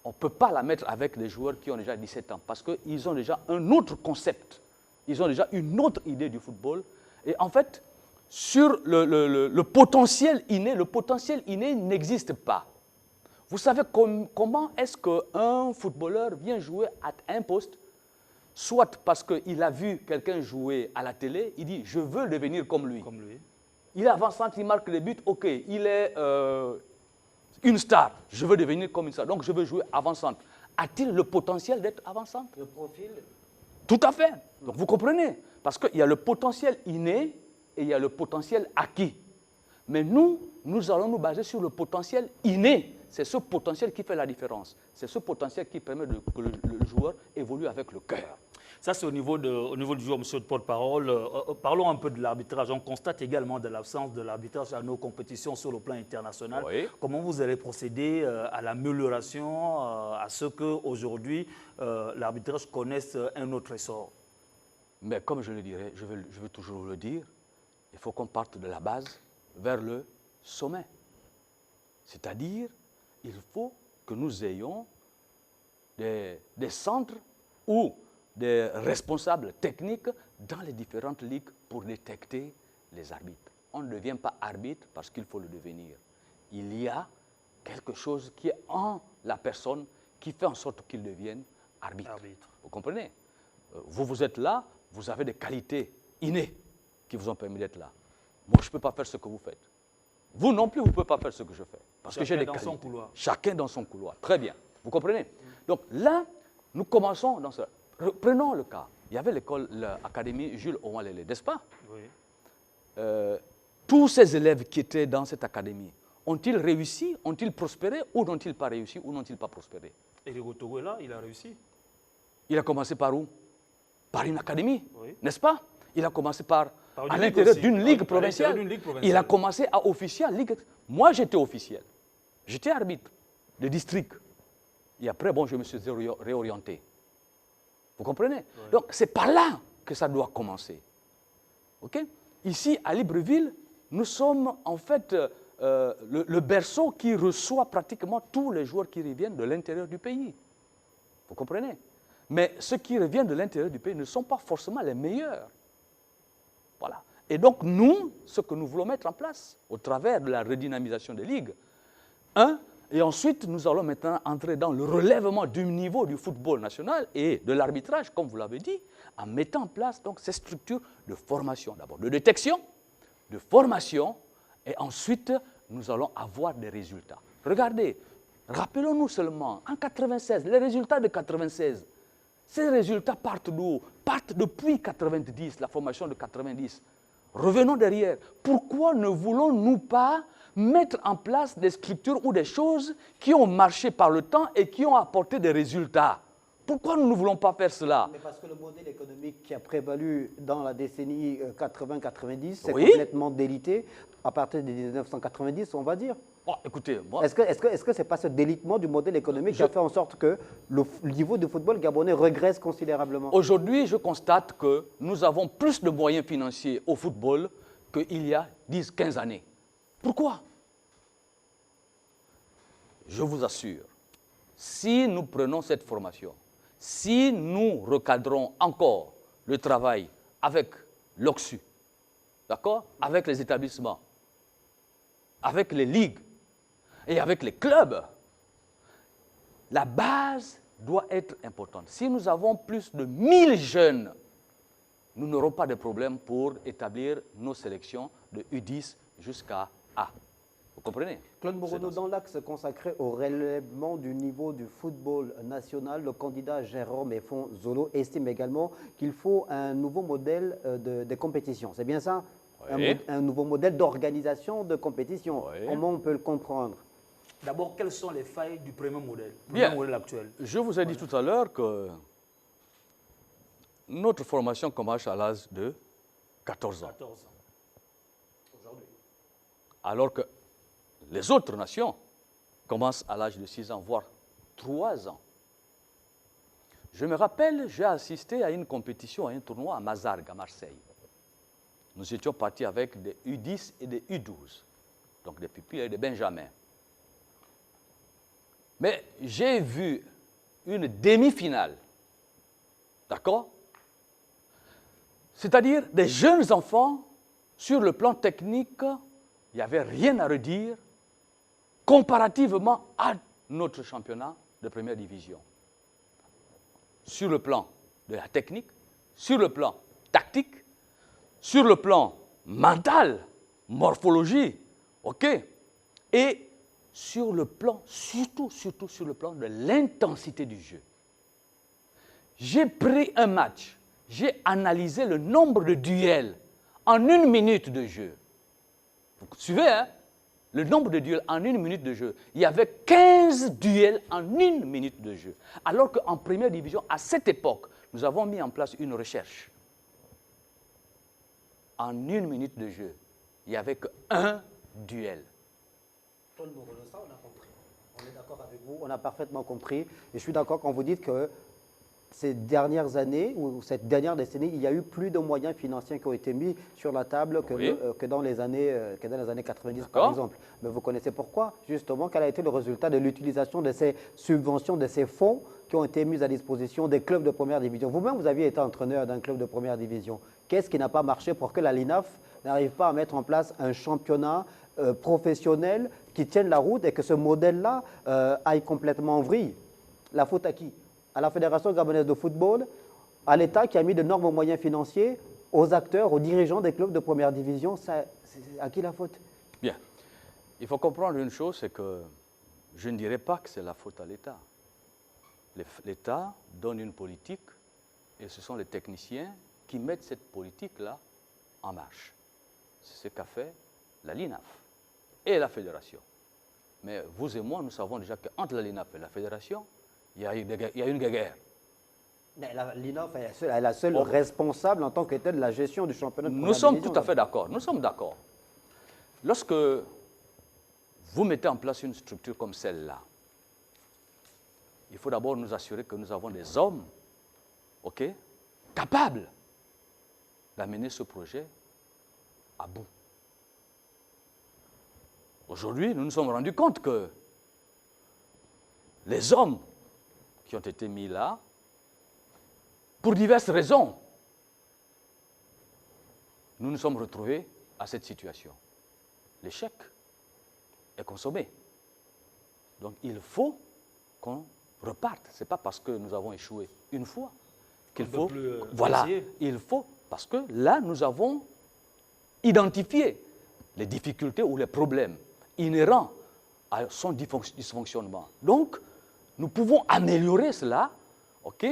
on ne peut pas la mettre avec des joueurs qui ont déjà 17 ans parce qu'ils ont déjà un autre concept. Ils ont déjà une autre idée du football. Et en fait, sur le potentiel inné n'existe pas. Vous savez comment est-ce qu'un footballeur vient jouer à un poste, soit parce qu'il a vu quelqu'un jouer à la télé, il dit « je veux devenir comme lui ». Il est avant-centre, il marque des buts, ok, il est... une star, je veux devenir comme une star, donc je veux jouer avant-centre. A-t-il le potentiel d'être avant-centre? Le profil? Tout à fait. Donc vous comprenez, parce qu'il y a le potentiel inné et il y a le potentiel acquis. Mais nous allons nous baser sur le potentiel inné. C'est ce potentiel qui fait la différence. C'est ce potentiel qui permet que le joueur évolue avec le cœur. Ça, c'est au niveau du joueur, monsieur le porte-parole. Parlons un peu de l'arbitrage. On constate également de l'absence de l'arbitrage à nos compétitions sur le plan international. Oui. Comment vous allez procéder à l'amélioration, à ce qu'aujourd'hui, l'arbitrage connaisse un autre essor? Mais comme je le dirais, je veux toujours le dire, il faut qu'on parte de la base vers le sommet. C'est-à-dire, il faut que nous ayons des centres où des responsables techniques dans les différentes ligues pour détecter les arbitres. On ne devient pas arbitre parce qu'il faut le devenir. Il y a quelque chose qui est en la personne qui fait en sorte qu'il devienne arbitre. Vous comprenez? Vous êtes là, vous avez des qualités innées qui vous ont permis d'être là. Moi, je ne peux pas faire ce que vous faites. Vous non plus, vous ne pouvez pas faire ce que je fais. Parce que j'ai des qualités. Chacun dans son couloir. Chacun dans son couloir. Très bien. Vous comprenez? Donc là, nous commençons dans ce... Prenons le cas. Il y avait l'académie Jules Oualélé, n'est-ce pas? Oui. Tous ces élèves qui étaient dans cette académie, ont-ils réussi, ont-ils prospéré ou n'ont-ils pas réussi ou n'ont-ils pas prospéré? Eric Otogo est là, il a réussi. Il a commencé par où? Par une académie, oui. N'est-ce pas? Il a commencé à l'intérieur d'une ligue provinciale. Il a commencé à officier. Moi, j'étais officiel. J'étais arbitre de district. Et après, bon, je me suis réorienté. Vous comprenez? Oui. Donc, c'est par là que ça doit commencer. OK? Ici, à Libreville, nous sommes en fait le berceau qui reçoit pratiquement tous les joueurs qui reviennent de l'intérieur du pays. Vous comprenez? Mais ceux qui reviennent de l'intérieur du pays ne sont pas forcément les meilleurs. Voilà. Et donc, nous, ce que nous voulons mettre en place, au travers de la redynamisation des ligues, et ensuite, nous allons maintenant entrer dans le relèvement du niveau du football national et de l'arbitrage, comme vous l'avez dit, en mettant en place donc, ces structures de formation, d'abord de détection, de formation, et ensuite nous allons avoir des résultats. Regardez, rappelons-nous seulement, en 96, les résultats de 96, ces résultats partent d'où? Partent depuis 90, la formation de 90. Revenons derrière. Pourquoi ne voulons-nous pas mettre en place des structures ou des choses qui ont marché par le temps et qui ont apporté des résultats? Pourquoi nous ne voulons pas faire cela? Mais parce que le modèle économique qui a prévalu dans la décennie 80-90, c'est Oui. complètement délité à partir de 1990, on va dire. Oh, écoutez, moi, Est-ce que ce n'est pas ce délitement du modèle économique qui a fait en sorte que le niveau du football gabonais régresse considérablement? aujourd'hui, je constate que nous avons plus de moyens financiers au football qu'il y a 10-15 années. Pourquoi? Je vous assure, si nous prenons cette formation, si nous recadrons encore le travail avec l'OCSU, d'accord, avec les établissements, avec les ligues et avec les clubs, la base doit être importante. Si nous avons plus de 1000 jeunes, nous n'aurons pas de problème pour établir nos sélections de U10 jusqu'à A. Vous comprenez? Claude Morono, dans l'axe consacré au relèvement du niveau du football national, le candidat Jérôme Efon Zolo estime également qu'il faut un nouveau modèle de compétition. C'est bien ça? Oui. Un nouveau modèle d'organisation de compétition. Oui. Comment on peut le comprendre? D'abord, quelles sont les failles du premier modèle, Bien. modèle actuel? Je vous ai dit tout à l'heure que notre formation commence à l'âge de 14 ans. 14 ans. Aujourd'hui. Alors que les autres nations commencent à l'âge de 6 ans, voire 3 ans. Je me rappelle, j'ai assisté à une compétition, à un tournoi à Mazargues, à Marseille. Nous étions partis avec des U10 et des U12, donc des pupilles et des benjamins. Mais j'ai vu une demi-finale, d'accord? C'est-à-dire des jeunes enfants, sur le plan technique, il n'y avait rien à redire comparativement à notre championnat de première division. Sur le plan de la technique, sur le plan tactique, sur le plan mental, morphologie, ok? Et sur le plan, surtout sur le plan de l'intensité du jeu. J'ai pris un match, j'ai analysé le nombre de duels en 1 minute de jeu. Vous suivez, hein? Le nombre de duels en 1 minute de jeu. Il y avait 15 duels en 1 minute de jeu. Alors qu'en première division, à cette époque, nous avons mis en place une recherche. En 1 minute de jeu, il n'y avait qu'un duel. Claude Morono, ça on a compris. On est d'accord avec vous, on a parfaitement compris. Et je suis d'accord quand vous dites que ces dernières années, ou cette dernière décennie, il y a eu plus de moyens financiers qui ont été mis sur la table que dans les années 90, par exemple. Mais vous connaissez pourquoi? Justement, quel a été le résultat de l'utilisation de ces subventions, de ces fonds qui ont été mis à disposition des clubs de première division? Vous-même, vous aviez été entraîneur d'un club de première division. Qu'est-ce qui n'a pas marché pour que la LINAF n'arrive pas à mettre en place un championnat professionnel qui tienne la route et que ce modèle-là aille complètement en vrille? La faute à qui? À la Fédération gabonaise de football, à l'État qui a mis d'énormes moyens financiers, aux acteurs, aux dirigeants des clubs de première division. C'est à qui la faute? Bien. Il faut comprendre une chose, c'est que je ne dirais pas que c'est la faute à l'État. L'État donne une politique et ce sont les techniciens qui mettent cette politique-là en marche. C'est ce qu'a fait la LINAF et la Fédération. Mais vous et moi, nous savons déjà qu'entre la LINAF et la Fédération, il y a une guerre. La LINAF est la seule responsable en tant que telle de la gestion du championnat de première Nous sommes division. tout à fait d'accord. Nous sommes d'accord. Lorsque vous mettez en place une structure comme celle-là, il faut d'abord nous assurer que nous avons des hommes, ok, capables d'amener ce projet à bout. Aujourd'hui, nous nous sommes rendus compte que les hommes qui ont été mis là, pour diverses raisons, nous nous sommes retrouvés à cette situation. L'échec est consommé. Donc il faut qu'on reparte. Ce n'est pas parce que nous avons échoué une fois qu'il faut... Voilà, il faut, parce que là, nous avons identifié les difficultés ou les problèmes. inhérent à son dysfonctionnement. Donc, nous pouvons améliorer cela, ok,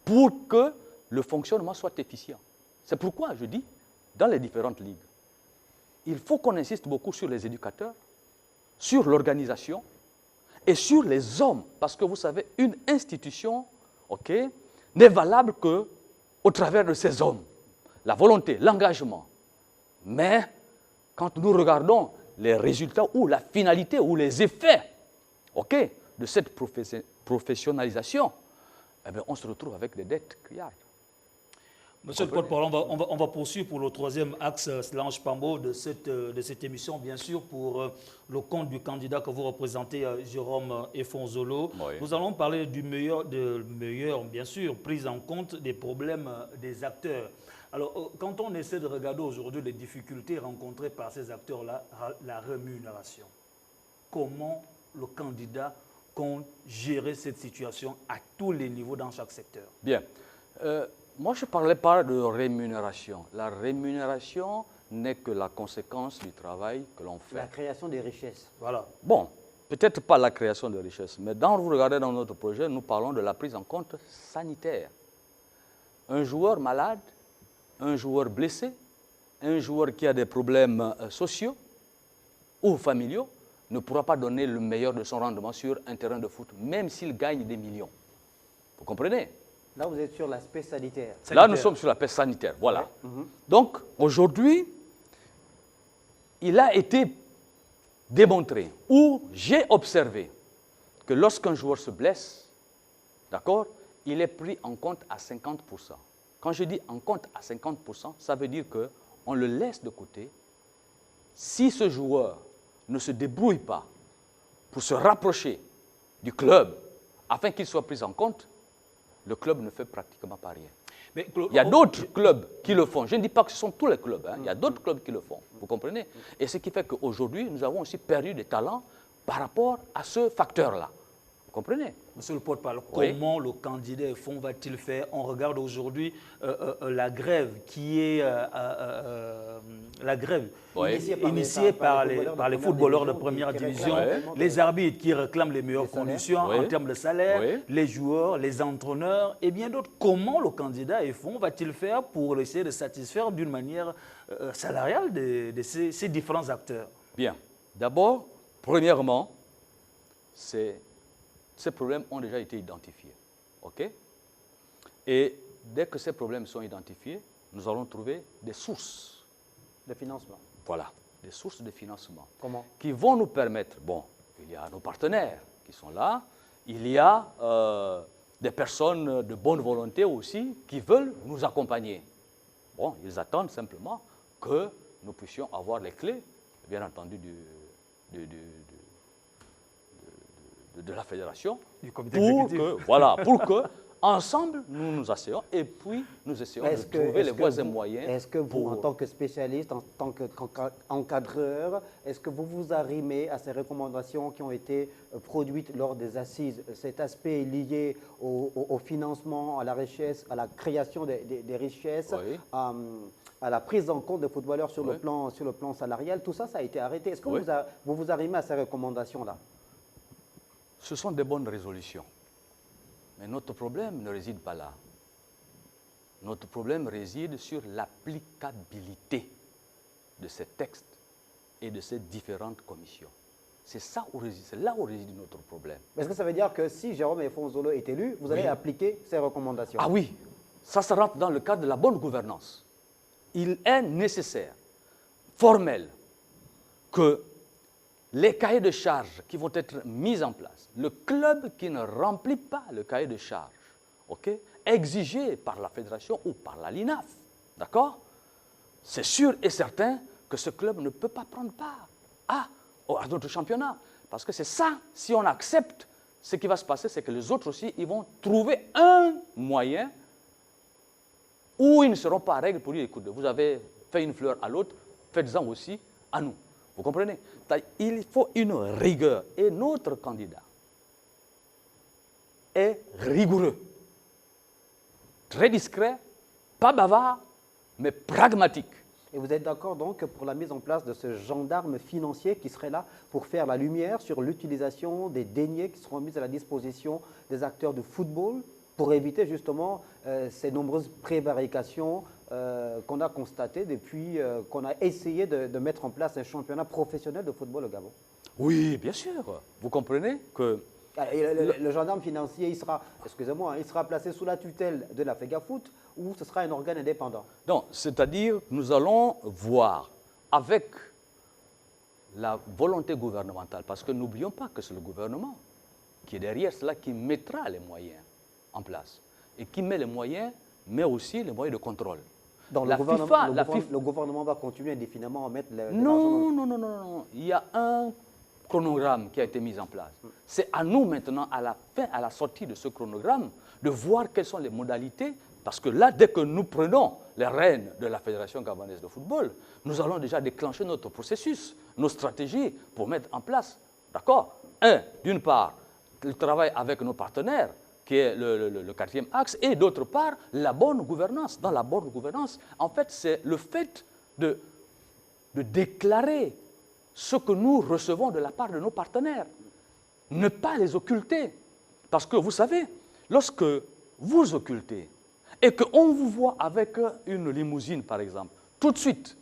pour que le fonctionnement soit efficient. C'est pourquoi je dis, dans les différentes ligues, il faut qu'on insiste beaucoup sur les éducateurs, sur l'organisation et sur les hommes. Parce que vous savez, une institution, ok, n'est valable qu'au travers de ces hommes. La volonté, l'engagement. Mais quand nous regardons les résultats ou la finalité ou les effets, ok, de cette professionnalisation, eh bien, on se retrouve avec des dettes criardes. Monsieur le porte-parole, on va poursuivre pour le troisième axe, Solange Pambo, de cette émission, bien sûr, pour le compte du candidat que vous représentez, Jérôme Efonzolo. Oui. Nous allons parler du meilleur, bien sûr, prise en compte des problèmes des acteurs. Alors, quand on essaie de regarder aujourd'hui les difficultés rencontrées par ces acteurs-là, la rémunération, comment le candidat compte gérer cette situation à tous les niveaux dans chaque secteur? Bien. Moi, je ne parlais pas de rémunération. La rémunération n'est que la conséquence du travail que l'on fait. La création des richesses. Voilà. Bon, peut-être pas la création de richesses, mais vous regardez dans notre projet, nous parlons de la prise en compte sanitaire. Un joueur malade, un joueur blessé, un joueur qui a des problèmes sociaux ou familiaux ne pourra pas donner le meilleur de son rendement sur un terrain de foot, même s'il gagne des millions. Vous comprenez? Là, vous êtes sur l'aspect sanitaire. Là, nous sommes sur l'aspect sanitaire, voilà. Ouais. Donc, aujourd'hui, il a été démontré, ou j'ai observé, que lorsqu'un joueur se blesse, d'accord, il est pris en compte à 50%. Quand je dis en compte à 50%, ça veut dire qu'on le laisse de côté. Si ce joueur ne se débrouille pas pour se rapprocher du club afin qu'il soit pris en compte, le club ne fait pratiquement pas rien. Mais, il y a d'autres clubs qui le font. Je ne dis pas que ce sont tous les clubs. Hein. Il y a d'autres clubs qui le font. Vous comprenez? Et ce qui fait qu'aujourd'hui, nous avons aussi perdu des talents par rapport à ce facteur-là. Vous comprenez? Monsieur le porte-parole, oui. Comment le candidat FON va-t-il faire? On regarde aujourd'hui la grève qui est la grève initiée par les footballeurs de première division, les arbitres qui réclament les meilleures conditions en termes de salaire, les joueurs, les entraîneurs et bien d'autres. Comment le candidat FON va-t-il faire pour essayer de satisfaire d'une manière salariale de ces différents acteurs? Bien. D'abord, premièrement, ces problèmes ont déjà été identifiés. OK? Et dès que ces problèmes sont identifiés, nous allons trouver des sources de financement. Voilà, des sources de financement. Comment? Qui vont nous permettre, bon, il y a nos partenaires qui sont là, il y a des personnes de bonne volonté aussi qui veulent nous accompagner. Bon, ils attendent simplement que nous puissions avoir les clés, bien entendu, de la fédération, pour que, ensemble, nous nous asseyons et puis nous essayons de trouver les voies et moyens. Est-ce que vous, en tant que spécialiste, en tant qu'encadreur, est-ce que vous vous arrimez à ces recommandations qui ont été produites lors des assises? Cet aspect lié au financement, à la richesse, à la création des richesses, oui. À la prise en compte des footballeurs sur, le plan salarial, tout ça, ça a été arrêté. Est-ce que vous vous arrimez à ces recommandations-là? Ce sont des bonnes résolutions. Mais notre problème ne réside pas là. Notre problème réside sur l'applicabilité de ces textes et de ces différentes commissions. C'est là où réside notre problème. Est-ce que ça veut dire que si Jérôme Efonzolo est élu, vous allez appliquer ces recommandations? Ah oui, ça rentre dans le cadre de la bonne gouvernance. Il est nécessaire, formel, que les cahiers de charges qui vont être mis en place, le club qui ne remplit pas le cahier de charges, exigé par la fédération ou par la LINAF, d'accord? C'est sûr et certain que ce club ne peut pas prendre part à notre championnat. Parce que c'est ça, si on accepte, ce qui va se passer, c'est que les autres aussi, ils vont trouver un moyen où ils ne seront pas à règle pour dire, écoute, vous avez fait une fleur à l'autre, faites-en aussi à nous. Vous comprenez? Il faut une rigueur. Et notre candidat est rigoureux, très discret, pas bavard, mais pragmatique. Et vous êtes d'accord donc pour la mise en place de ce gendarme financier qui serait là pour faire la lumière sur l'utilisation des deniers qui seront mis à la disposition des acteurs de football pour éviter justement ces nombreuses prévarications qu'on a constatées depuis qu'on a essayé de mettre en place un championnat professionnel de football au Gabon? Oui, bien sûr. Vous comprenez que... Et le gendarme financier, il sera, excusez-moi, il sera placé sous la tutelle de la FEGAFOOT ou ce sera un organe indépendant? Non, c'est-à-dire que nous allons voir avec la volonté gouvernementale, parce que n'oublions pas que c'est le gouvernement qui est derrière cela, qui mettra les moyens en place et qui met les moyens, mais aussi les moyens de contrôle. Donc le gouvernement va continuer indéfiniment à mettre non, non, non, non, non. Il y a un chronogramme qui a été mis en place. C'est à nous maintenant, à la fin, à la sortie de ce chronogramme, de voir quelles sont les modalités, parce que là, dès que nous prenons les rênes de la Fédération gabonaise de football, nous allons déjà déclencher notre processus, nos stratégies pour mettre en place, d'accord, d'une part, le travail avec nos partenaires, qui est le quatrième axe, et d'autre part, la bonne gouvernance. Dans la bonne gouvernance, en fait, c'est le fait de déclarer ce que nous recevons de la part de nos partenaires. Ne pas les occulter. Parce que vous savez, lorsque vous occultez et qu'on vous voit avec une limousine, par exemple, tout de suite,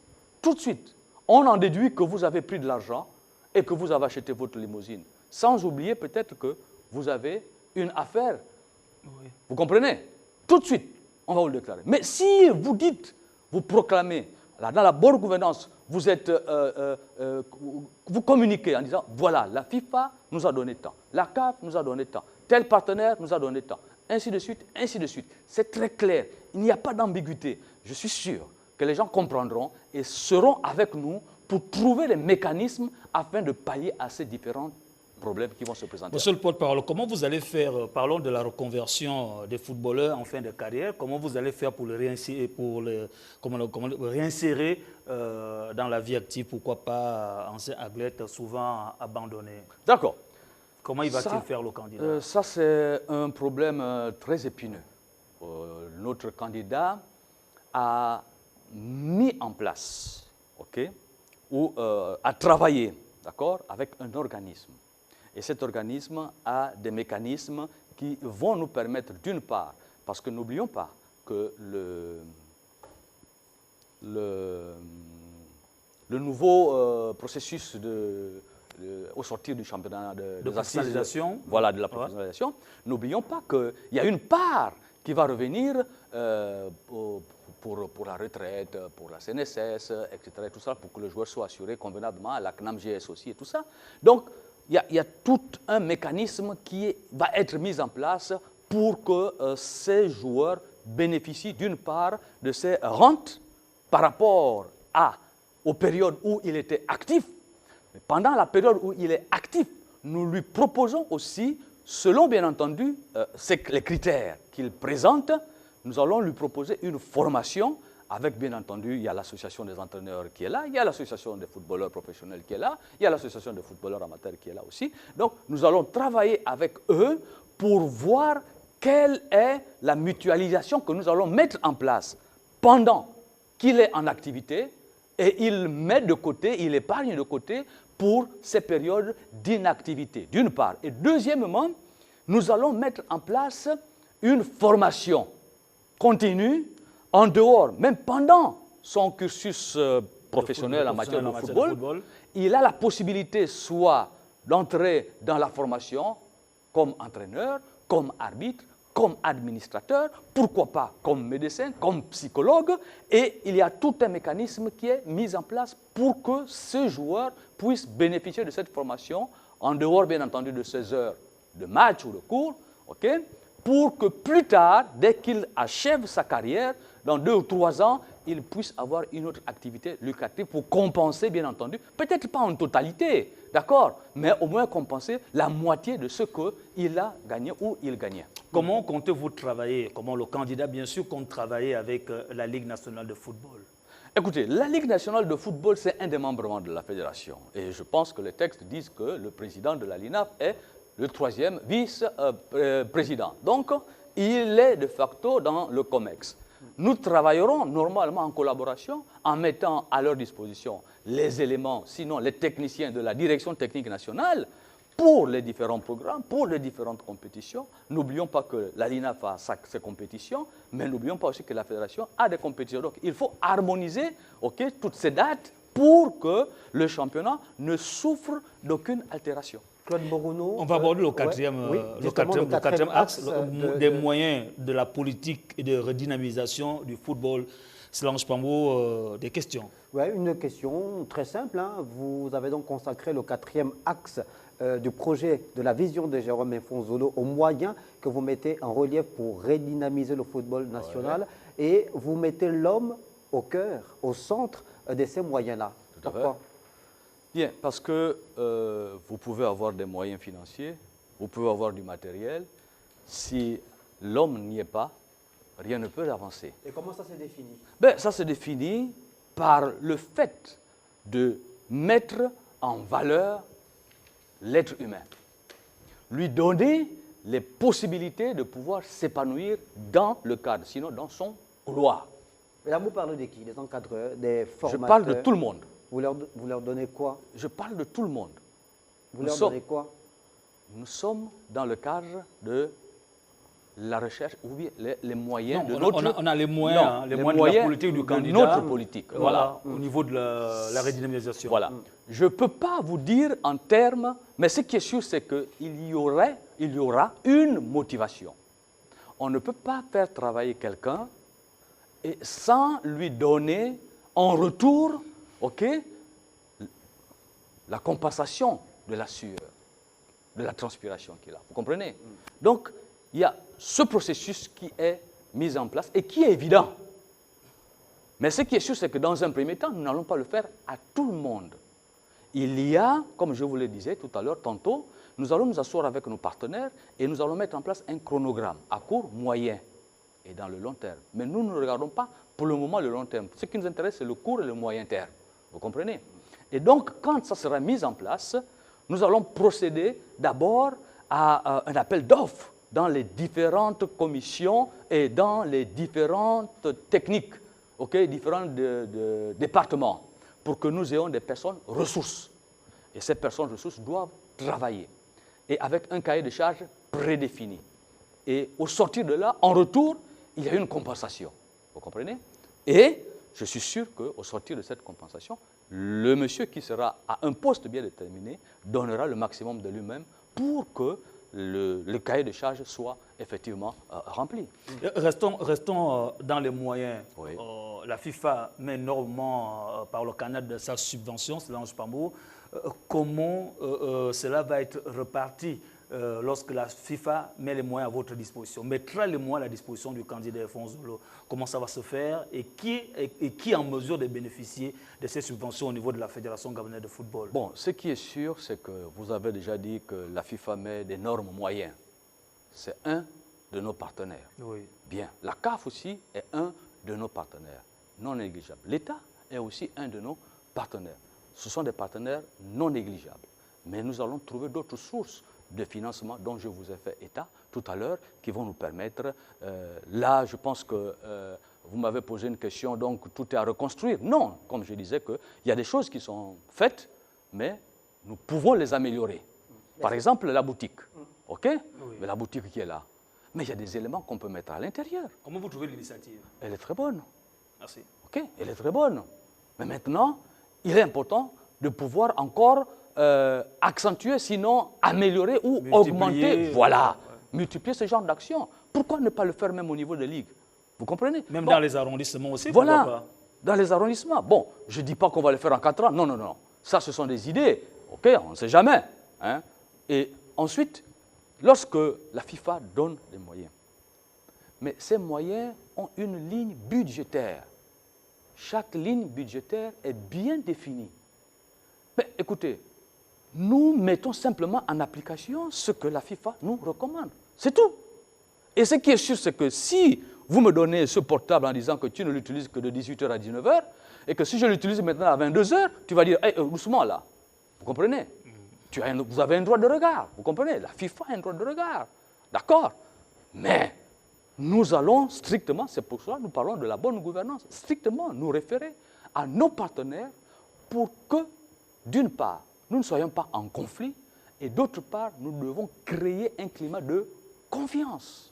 on en déduit que vous avez pris de l'argent et que vous avez acheté votre limousine. Sans oublier peut-être que vous avez une affaire. Oui. Vous comprenez? Tout de suite, on va vous le déclarer. Mais si vous dites, vous proclamez, là, dans la bonne gouvernance, vous communiquez en disant, voilà, la FIFA nous a donné tant, la CAF nous a donné tant, tel partenaire nous a donné tant, ainsi de suite, ainsi de suite. C'est très clair, il n'y a pas d'ambiguïté. Je suis sûr que les gens comprendront et seront avec nous pour trouver les mécanismes afin de pallier à ces différents problèmes qui vont se présenter. Monsieur le porte-parole, comment vous allez faire, parlons de la reconversion des footballeurs en fin de carrière, comment vous allez faire pour le réinsérer, dans la vie active, pourquoi pas ancien athlète souvent abandonné? D'accord. Comment il va-t-il faire le candidat? Ça, c'est un problème très épineux. Notre candidat a mis en place, ou a travaillé, d'accord, avec un organisme. Et cet organisme a des mécanismes qui vont nous permettre, d'une part, parce que n'oublions pas que le nouveau processus au sortir du championnat de professionnalisation, voilà, de la professionnalisation, n'oublions pas qu'il y a une part qui va revenir pour la retraite, pour la CNSS, etc., et tout ça, pour que le joueur soit assuré convenablement, à la CNAM-GS aussi et tout ça. Donc, il y a tout un mécanisme qui va être mis en place pour que ces joueurs bénéficient d'une part de ces rentes par rapport aux périodes où il était actif. Mais pendant la période où il est actif, nous lui proposons aussi, selon bien entendu les critères qu'il présente, nous allons lui proposer une formation avec, bien entendu, il y a l'association des entraîneurs qui est là, il y a l'association des footballeurs professionnels qui est là, il y a l'association des footballeurs amateurs qui est là aussi. Donc, nous allons travailler avec eux pour voir quelle est la mutualisation que nous allons mettre en place pendant qu'il est en activité et il met de côté, il épargne de côté pour ces périodes d'inactivité, d'une part. Et deuxièmement, nous allons mettre en place une formation continue en dehors, même pendant son cursus professionnel en matière de football, il a la possibilité soit d'entrer dans la formation comme entraîneur, comme arbitre, comme administrateur, pourquoi pas comme médecin, comme psychologue, et il y a tout un mécanisme qui est mis en place pour que ce joueur puisse bénéficier de cette formation, en dehors bien entendu de ses heures de match ou de cours, pour que plus tard, dès qu'il achève sa carrière, dans 2 ou 3 ans, il puisse avoir une autre activité lucrative pour compenser, bien entendu, peut-être pas en totalité, d'accord, mais au moins compenser la moitié de ce qu'il a gagné ou il gagnait. Comment comptez-vous travailler? Comment le candidat, bien sûr, compte travailler avec la Ligue nationale de football? Écoutez, la Ligue nationale de football, c'est un démembrement de la fédération. Et je pense que les textes disent que le président de la LINAF est le 3e vice-président. Donc, il est de facto dans le COMEX. nous travaillerons normalement en collaboration en mettant à leur disposition les éléments, sinon les techniciens de la direction technique nationale, pour les différents programmes, pour les différentes compétitions. N'oublions pas que la LINAF a ses compétitions, mais n'oublions pas aussi que la fédération a des compétitions. Donc, il faut harmoniser toutes ces dates pour que le championnat ne souffre d'aucune altération. Claude Borouno. On va aborder le quatrième, le quatrième axe des moyens de la politique et de redynamisation du football. Solange Pambo, des questions. Oui, une question très simple. Vous avez donc consacré le quatrième axe du projet, de la vision de Jérôme Mfonzolo aux moyens que vous mettez en relief pour redynamiser le football national. Et vous mettez l'homme au cœur, au centre de ces moyens-là. Pourquoi ? Bien, parce que vous pouvez avoir des moyens financiers, vous pouvez avoir du matériel. Si l'homme n'y est pas, rien ne peut avancer. Et comment ça se définit? Ben, ça se définit par le fait de mettre en valeur l'être humain. Lui donner les possibilités de pouvoir s'épanouir dans le cadre, sinon dans son couloir. Et là, vous parlez de qui? Des encadreurs, des formateurs? Je parle de tout le monde. Vous leur donnez quoi? Je parle de tout le monde. Vous leur donnez quoi? Nous sommes dans le cadre de la recherche, ou bien les moyens non, de notre... On a les moyens, non, les moyens de la politique du candidat. Notre politique, voilà. Au niveau de la redynamisation. Voilà. Je ne peux pas vous dire en termes, mais ce qui est sûr, c'est qu'il y aura une motivation. On ne peut pas faire travailler quelqu'un et sans lui donner en retour, la compensation de la sueur, de la transpiration qu'il a. Vous comprenez? Donc, il y a ce processus qui est mis en place et qui est évident. Mais ce qui est sûr, c'est que dans un premier temps, nous n'allons pas le faire à tout le monde. Il y a, comme je vous le disais tout à l'heure, tantôt, nous allons nous asseoir avec nos partenaires et nous allons mettre en place un chronogramme à court, moyen et dans le long terme. Mais nous ne regardons pas pour le moment le long terme. Ce qui nous intéresse, c'est le court et le moyen terme. Vous comprenez? Et donc, quand ça sera mis en place, nous allons procéder d'abord à un appel d'offres dans les différentes commissions et dans les différentes techniques, différents départements, pour que nous ayons des personnes ressources. Et ces personnes ressources doivent travailler, et avec un cahier de charges prédéfini. Et au sortir de là, en retour, il y a une compensation. Vous comprenez? Et je suis sûr qu'au sortir de cette compensation, le monsieur qui sera à un poste bien déterminé donnera le maximum de lui-même pour que le cahier de charges soit effectivement rempli. Restons dans les moyens. Oui. La FIFA met énormément par le canal de sa subvention, Solange Pambo. Comment cela va être reparti lorsque la FIFA met les moyens à votre disposition, mettra les moyens à la disposition du candidat Mfonzolo? Comment ça va se faire et qui est en mesure de bénéficier de ces subventions au niveau de la Fédération gabonaise de football? Bon, ce qui est sûr, c'est que vous avez déjà dit que la FIFA met d'énormes moyens. C'est un de nos partenaires. Oui. Bien, la CAF aussi est un de nos partenaires, non négligeables. L'État est aussi un de nos partenaires. Ce sont des partenaires non négligeables. Mais nous allons trouver d'autres sources de financement dont je vous ai fait état tout à l'heure, qui vont nous permettre, là je pense que vous m'avez posé une question, donc tout est à reconstruire. Non, comme je disais, il y a des choses qui sont faites, mais nous pouvons les améliorer. Par exemple, la boutique, ok? Oui. Mais la boutique qui est là. Mais il y a des éléments qu'on peut mettre à l'intérieur. Comment vous trouvez l'initiative? Elle est très bonne. Merci. Ok, elle est très bonne. Mais maintenant, il est important de pouvoir encore accentuer, sinon améliorer ou augmenter. Voilà, multiplier ce genre d'action. Pourquoi ne pas le faire même au niveau des ligues? Vous comprenez? Même dans les arrondissements aussi, voilà, pourquoi pas? Dans les arrondissements. Bon, je ne dis pas qu'on va le faire en 4 ans. Non, non, non. Ça, ce sont des idées. Ok, on ne sait jamais. Hein? Et ensuite, lorsque la FIFA donne des moyens, mais ces moyens ont une ligne budgétaire. Chaque ligne budgétaire est bien définie. Mais écoutez, nous mettons simplement en application ce que la FIFA nous recommande. C'est tout. Et ce qui est sûr, c'est que si vous me donnez ce portable en disant que tu ne l'utilises que de 18h à 19h, et que si je l'utilise maintenant à 22h, tu vas dire, hey, doucement là. Vous comprenez? Vous avez un droit de regard. Vous comprenez? La FIFA a un droit de regard. D'accord? Mais nous allons strictement, c'est pour ça que nous parlons de la bonne gouvernance, strictement nous référer à nos partenaires pour que, d'une part, nous ne soyons pas en conflit et d'autre part, nous devons créer un climat de confiance.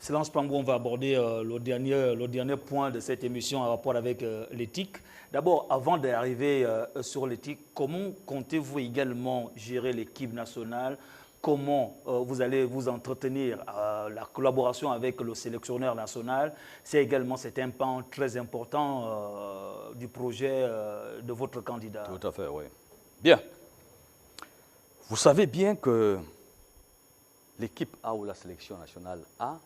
Silence Pangou, on va aborder le dernier point de cette émission en rapport avec l'éthique. D'abord, avant d'arriver sur l'éthique, comment comptez-vous également gérer l'équipe nationale? Comment vous allez vous entretenir la collaboration avec le sélectionneur national? C'est un pan très important du projet de votre candidat. Tout à fait, oui. Bien. Vous savez bien que l'équipe A ou la sélection nationale A,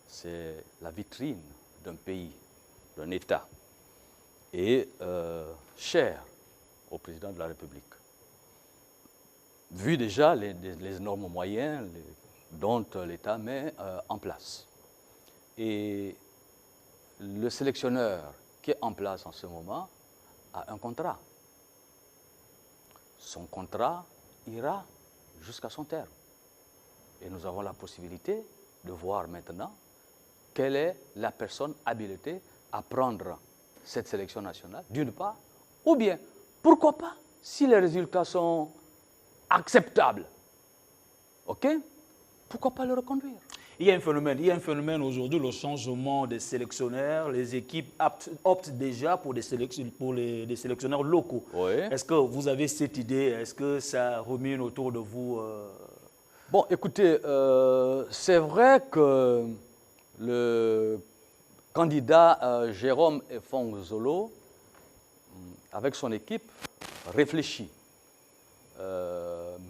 c'est la vitrine d'un pays, d'un État, et cher au président de la République. Vu déjà les énormes moyens dont l'État met en place. Et le sélectionneur qui est en place en ce moment a un contrat. Son contrat ira jusqu'à son terme. Et nous avons la possibilité de voir maintenant quelle est la personne habilitée à prendre cette sélection nationale, d'une part, ou bien, pourquoi pas, si les résultats sont acceptables, ok, pourquoi pas le reconduire? Il y a un phénomène aujourd'hui, le changement des sélectionneurs. Les équipes optent déjà pour des sélectionneurs locaux. Oui. Est-ce que vous avez cette idée? Est-ce que ça rumine autour de vous? Bon, écoutez, c'est vrai que le candidat Jérôme Efong-Zolo, avec son équipe, réfléchit.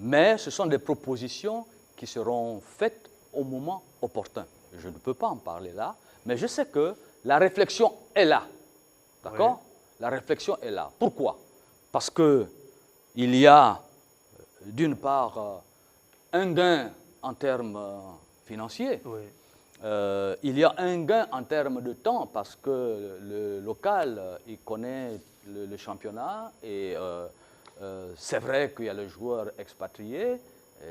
Mais ce sont des propositions qui seront faites au moment opportun. Je ne peux pas en parler là, mais je sais que la réflexion est là. D'accord? Oui. La réflexion est là. Pourquoi? Parce qu'il y a, d'une part, un gain en termes financiers. Oui. Il y a un gain en termes de temps parce que le local, il connaît le championnat et c'est vrai qu'il y a le joueur expatrié,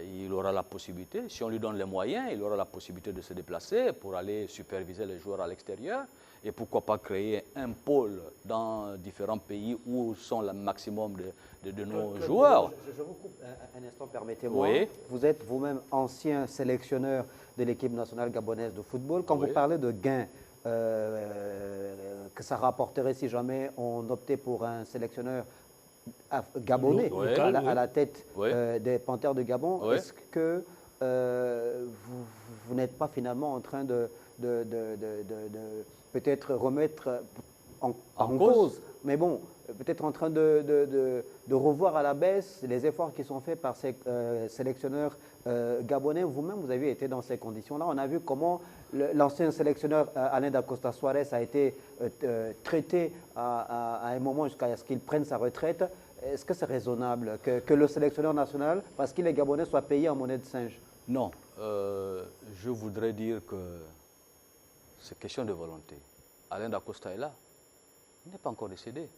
il aura la possibilité, si on lui donne les moyens, il aura la possibilité de se déplacer pour aller superviser les joueurs à l'extérieur et pourquoi pas créer un pôle dans différents pays où sont le maximum de nos joueurs. Je vous coupe un instant, permettez-moi. Oui. Vous êtes vous-même ancien sélectionneur de l'équipe nationale gabonaise de football. Quand vous parlez de gains que ça rapporterait si jamais on optait pour un sélectionneur gabonais à la tête des Panthères de Gabon, est-ce que vous n'êtes pas finalement en train de peut-être remettre en cause, mais bon, peut-être en train de revoir à la baisse les efforts qui sont faits par ces sélectionneurs gabonais? Vous-même, vous avez été dans ces conditions-là. On a vu comment l'ancien sélectionneur Alain Dacosta Suarez a été traité à un moment jusqu'à ce qu'il prenne sa retraite. Est-ce que c'est raisonnable que le sélectionneur national, parce qu'il est gabonais, soit payé en monnaie de singe? Non, je voudrais dire que c'est question de volonté. Alain Dacosta est là. Il n'est pas encore décédé.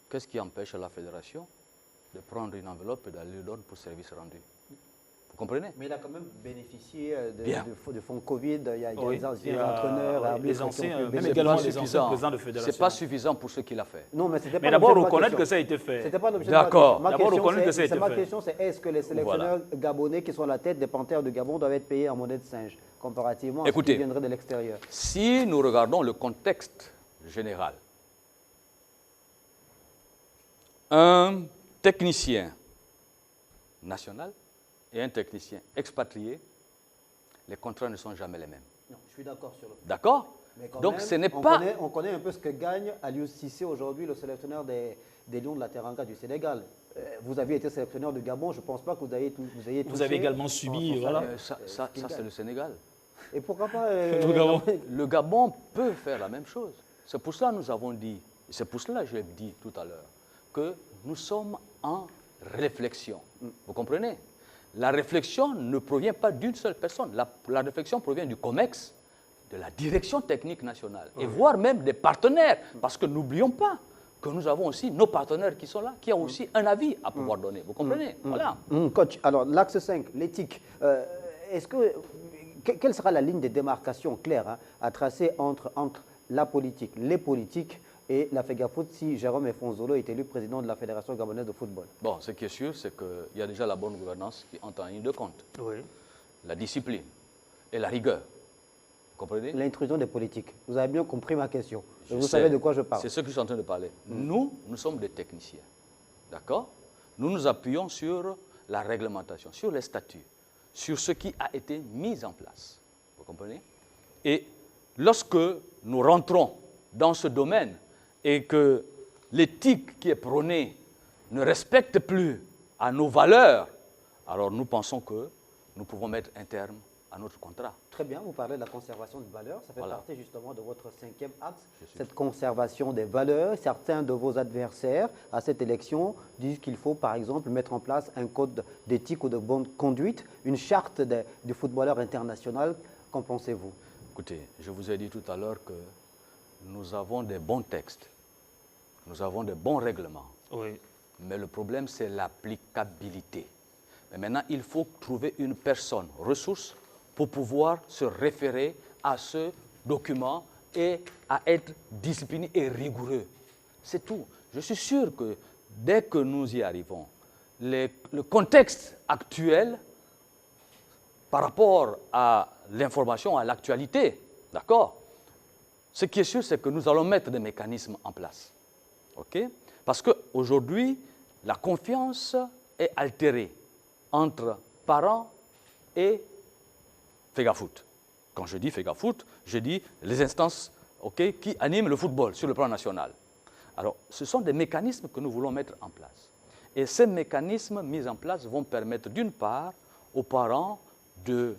Qu'est-ce qui empêche la fédération de prendre une enveloppe et d'aller le donner pour service rendu? Vous comprenez? Mais il a quand même bénéficié de fonds Covid. Il y a des anciens entraîneurs, les anciens, même également les anciens présidents de fédération. Ce n'est pas suffisant pour ce qu'il a fait. Non, mais d'abord reconnaître que ça a été fait. C'était pas l'objet de ma question. Ma question, c'est est-ce que les sélectionneurs gabonais qui sont à la tête des Panthères de Gabon doivent être payés en monnaie de singe, comparativement à ceux qui viendraient de l'extérieur? Si nous regardons le contexte général, un technicien national et un technicien expatrié, les contrats ne sont jamais les mêmes. Non, je suis d'accord sur le point. D'accord? Donc ce n'est pas... On connaît un peu ce que gagne Aliou Cissé aujourd'hui, le sélectionneur des Lions de la Teranga du Sénégal. Vous avez été sélectionneur de Gabon, je ne pense pas que vous ayez touché... Vous avez également subi, voilà. Ça c'est le Sénégal. Et pourquoi pas... Le Gabon peut faire la même chose. C'est pour cela que nous avons dit, c'est pour cela que je l'ai dit tout à l'heure, que nous sommes en réflexion. Vous comprenez? La réflexion ne provient pas d'une seule personne. La réflexion provient du COMEX, de la direction technique nationale, et voire même des partenaires. Parce que n'oublions pas que nous avons aussi nos partenaires qui sont là, qui ont aussi un avis à pouvoir donner. Vous comprenez? Voilà. Coach, alors l'axe 5, l'éthique. Est-ce que quelle sera la ligne de démarcation claire hein, à tracer entre la politique, les politiques et la FEGAFOOT si Jérôme Efonzolo est élu président de la Fédération gabonaise de football? Bon, ce qui est sûr, c'est qu'il y a déjà la bonne gouvernance qui entre en ligne de compte. Oui. La discipline et la rigueur. Vous comprenez? L'intrusion des politiques. Vous avez bien compris ma question. Vous sais. savez de quoi je parle. C'est ce que je suis en train de parler. Nous sommes des techniciens. D'accord? Nous nous appuyons sur la réglementation, sur les statuts, sur ce qui a été mis en place. Vous comprenez? Et lorsque nous rentrons dans ce domaine et que l'éthique qui est prônée ne respecte plus à nos valeurs, alors nous pensons que nous pouvons mettre un terme à notre contrat. Très bien, vous parlez de la conservation des valeurs. Ça fait Voilà. partie justement de votre 5e axe, cette conservation des valeurs. Certains de vos adversaires à cette élection disent qu'il faut par exemple mettre en place un code d'éthique ou de bonne conduite, une charte du footballeur international. Qu'en pensez-vous? Écoutez, je vous ai dit tout à l'heure que nous avons des bons textes, nous avons des bons règlements, Oui. mais le problème c'est l'applicabilité. Mais maintenant, il faut trouver une personne, ressource, pour pouvoir se référer à ce document et à être discipliné et rigoureux. C'est tout. Je suis sûr que dès que nous y arrivons, le contexte actuel par rapport à l'information, à l'actualité, d'accord? Ce qui est sûr, c'est que nous allons mettre des mécanismes en place. OK? Parce qu'aujourd'hui, la confiance est altérée entre parents et FEGAFOOT. Quand je dis FEGAFOOT, je dis les instances qui animent le football sur le plan national. Alors, ce sont des mécanismes que nous voulons mettre en place. Et ces mécanismes mis en place vont permettre d'une part aux parents de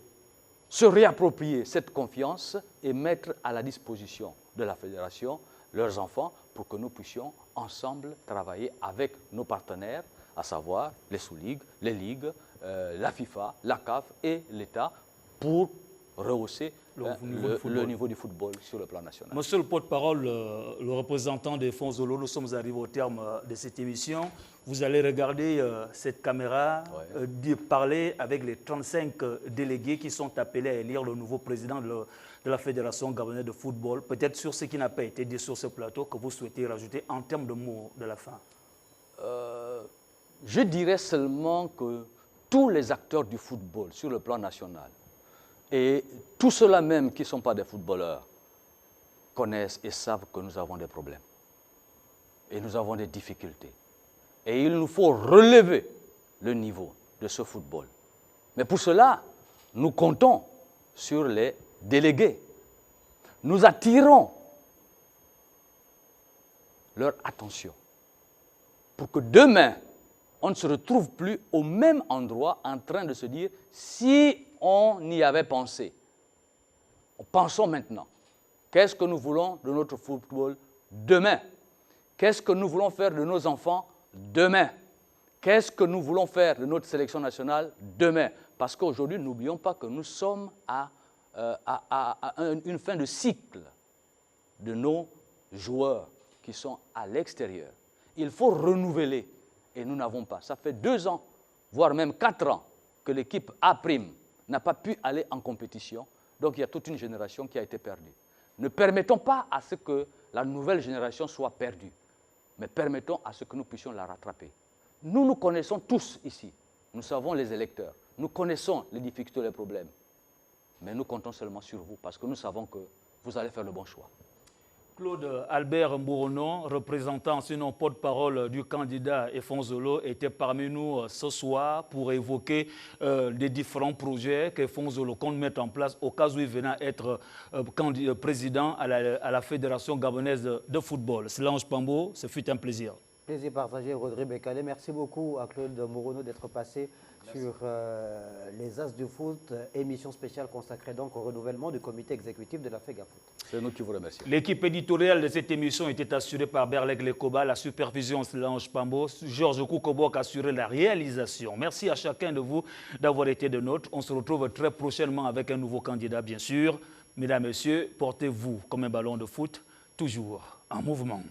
se réapproprier cette confiance et mettre à la disposition de la fédération leurs enfants pour que nous puissions ensemble travailler avec nos partenaires, à savoir les sous-ligues, les ligues, la FIFA, la CAF et l'État pour rehausser le niveau du football sur le plan national. Monsieur le porte-parole, le représentant de Fonzolo, nous sommes arrivés au terme de cette émission. Vous allez regarder cette caméra, parler avec les 35 délégués qui sont appelés à élire le nouveau président de la Fédération gabonaise de football. Peut-être sur ce qui n'a pas été dit sur ce plateau que vous souhaitez rajouter en termes de mots de la fin. Je dirais seulement que tous les acteurs du football sur le plan national et tous ceux-là même qui ne sont pas des footballeurs connaissent et savent que nous avons des problèmes et nous avons des difficultés. Et il nous faut relever le niveau de ce football. Mais pour cela, nous comptons sur les délégués. Nous attirons leur attention pour que demain, on ne se retrouve plus au même endroit en train de se dire si on y avait pensé. Pensons maintenant. Qu'est-ce que nous voulons de notre football demain? Qu'est-ce que nous voulons faire de nos enfants demain? Qu'est-ce que nous voulons faire de notre sélection nationale demain? Parce qu'aujourd'hui, n'oublions pas que nous sommes à une fin de cycle de nos joueurs qui sont à l'extérieur. Il faut renouveler. Et nous n'avons pas. Ça fait 2 ans, voire même 4 ans, que l'équipe A' n'a pas pu aller en compétition. Donc il y a toute une génération qui a été perdue. Ne permettons pas à ce que la nouvelle génération soit perdue, mais permettons à ce que nous puissions la rattraper. Nous nous connaissons tous ici. Nous savons les électeurs. Nous connaissons les difficultés et les problèmes. Mais nous comptons seulement sur vous parce que nous savons que vous allez faire le bon choix. Claude Albert Mbourono, représentant sinon porte-parole du candidat Efonzolo, était parmi nous ce soir pour évoquer les différents projets qu'Efonzolo compte mettre en place au cas où il venait être président à la Fédération gabonaise de football. Solange Pambo, ce fut un plaisir. Plaisir partagé, Rodrigue Bekale. Merci beaucoup à Claude Mbourono d'être passé sur les As du foot, émission spéciale consacrée donc au renouvellement du comité exécutif de la FEGAFOOT. C'est nous qui vous remercions. L'équipe éditoriale de cette émission était assurée par Berlek Lekoba, la supervision Solange Pambo, Georges Koukobok a assuré la réalisation. Merci à chacun de vous d'avoir été de nôtres. On se retrouve très prochainement avec un nouveau candidat, bien sûr. Mesdames, Messieurs, portez-vous comme un ballon de foot, toujours en mouvement.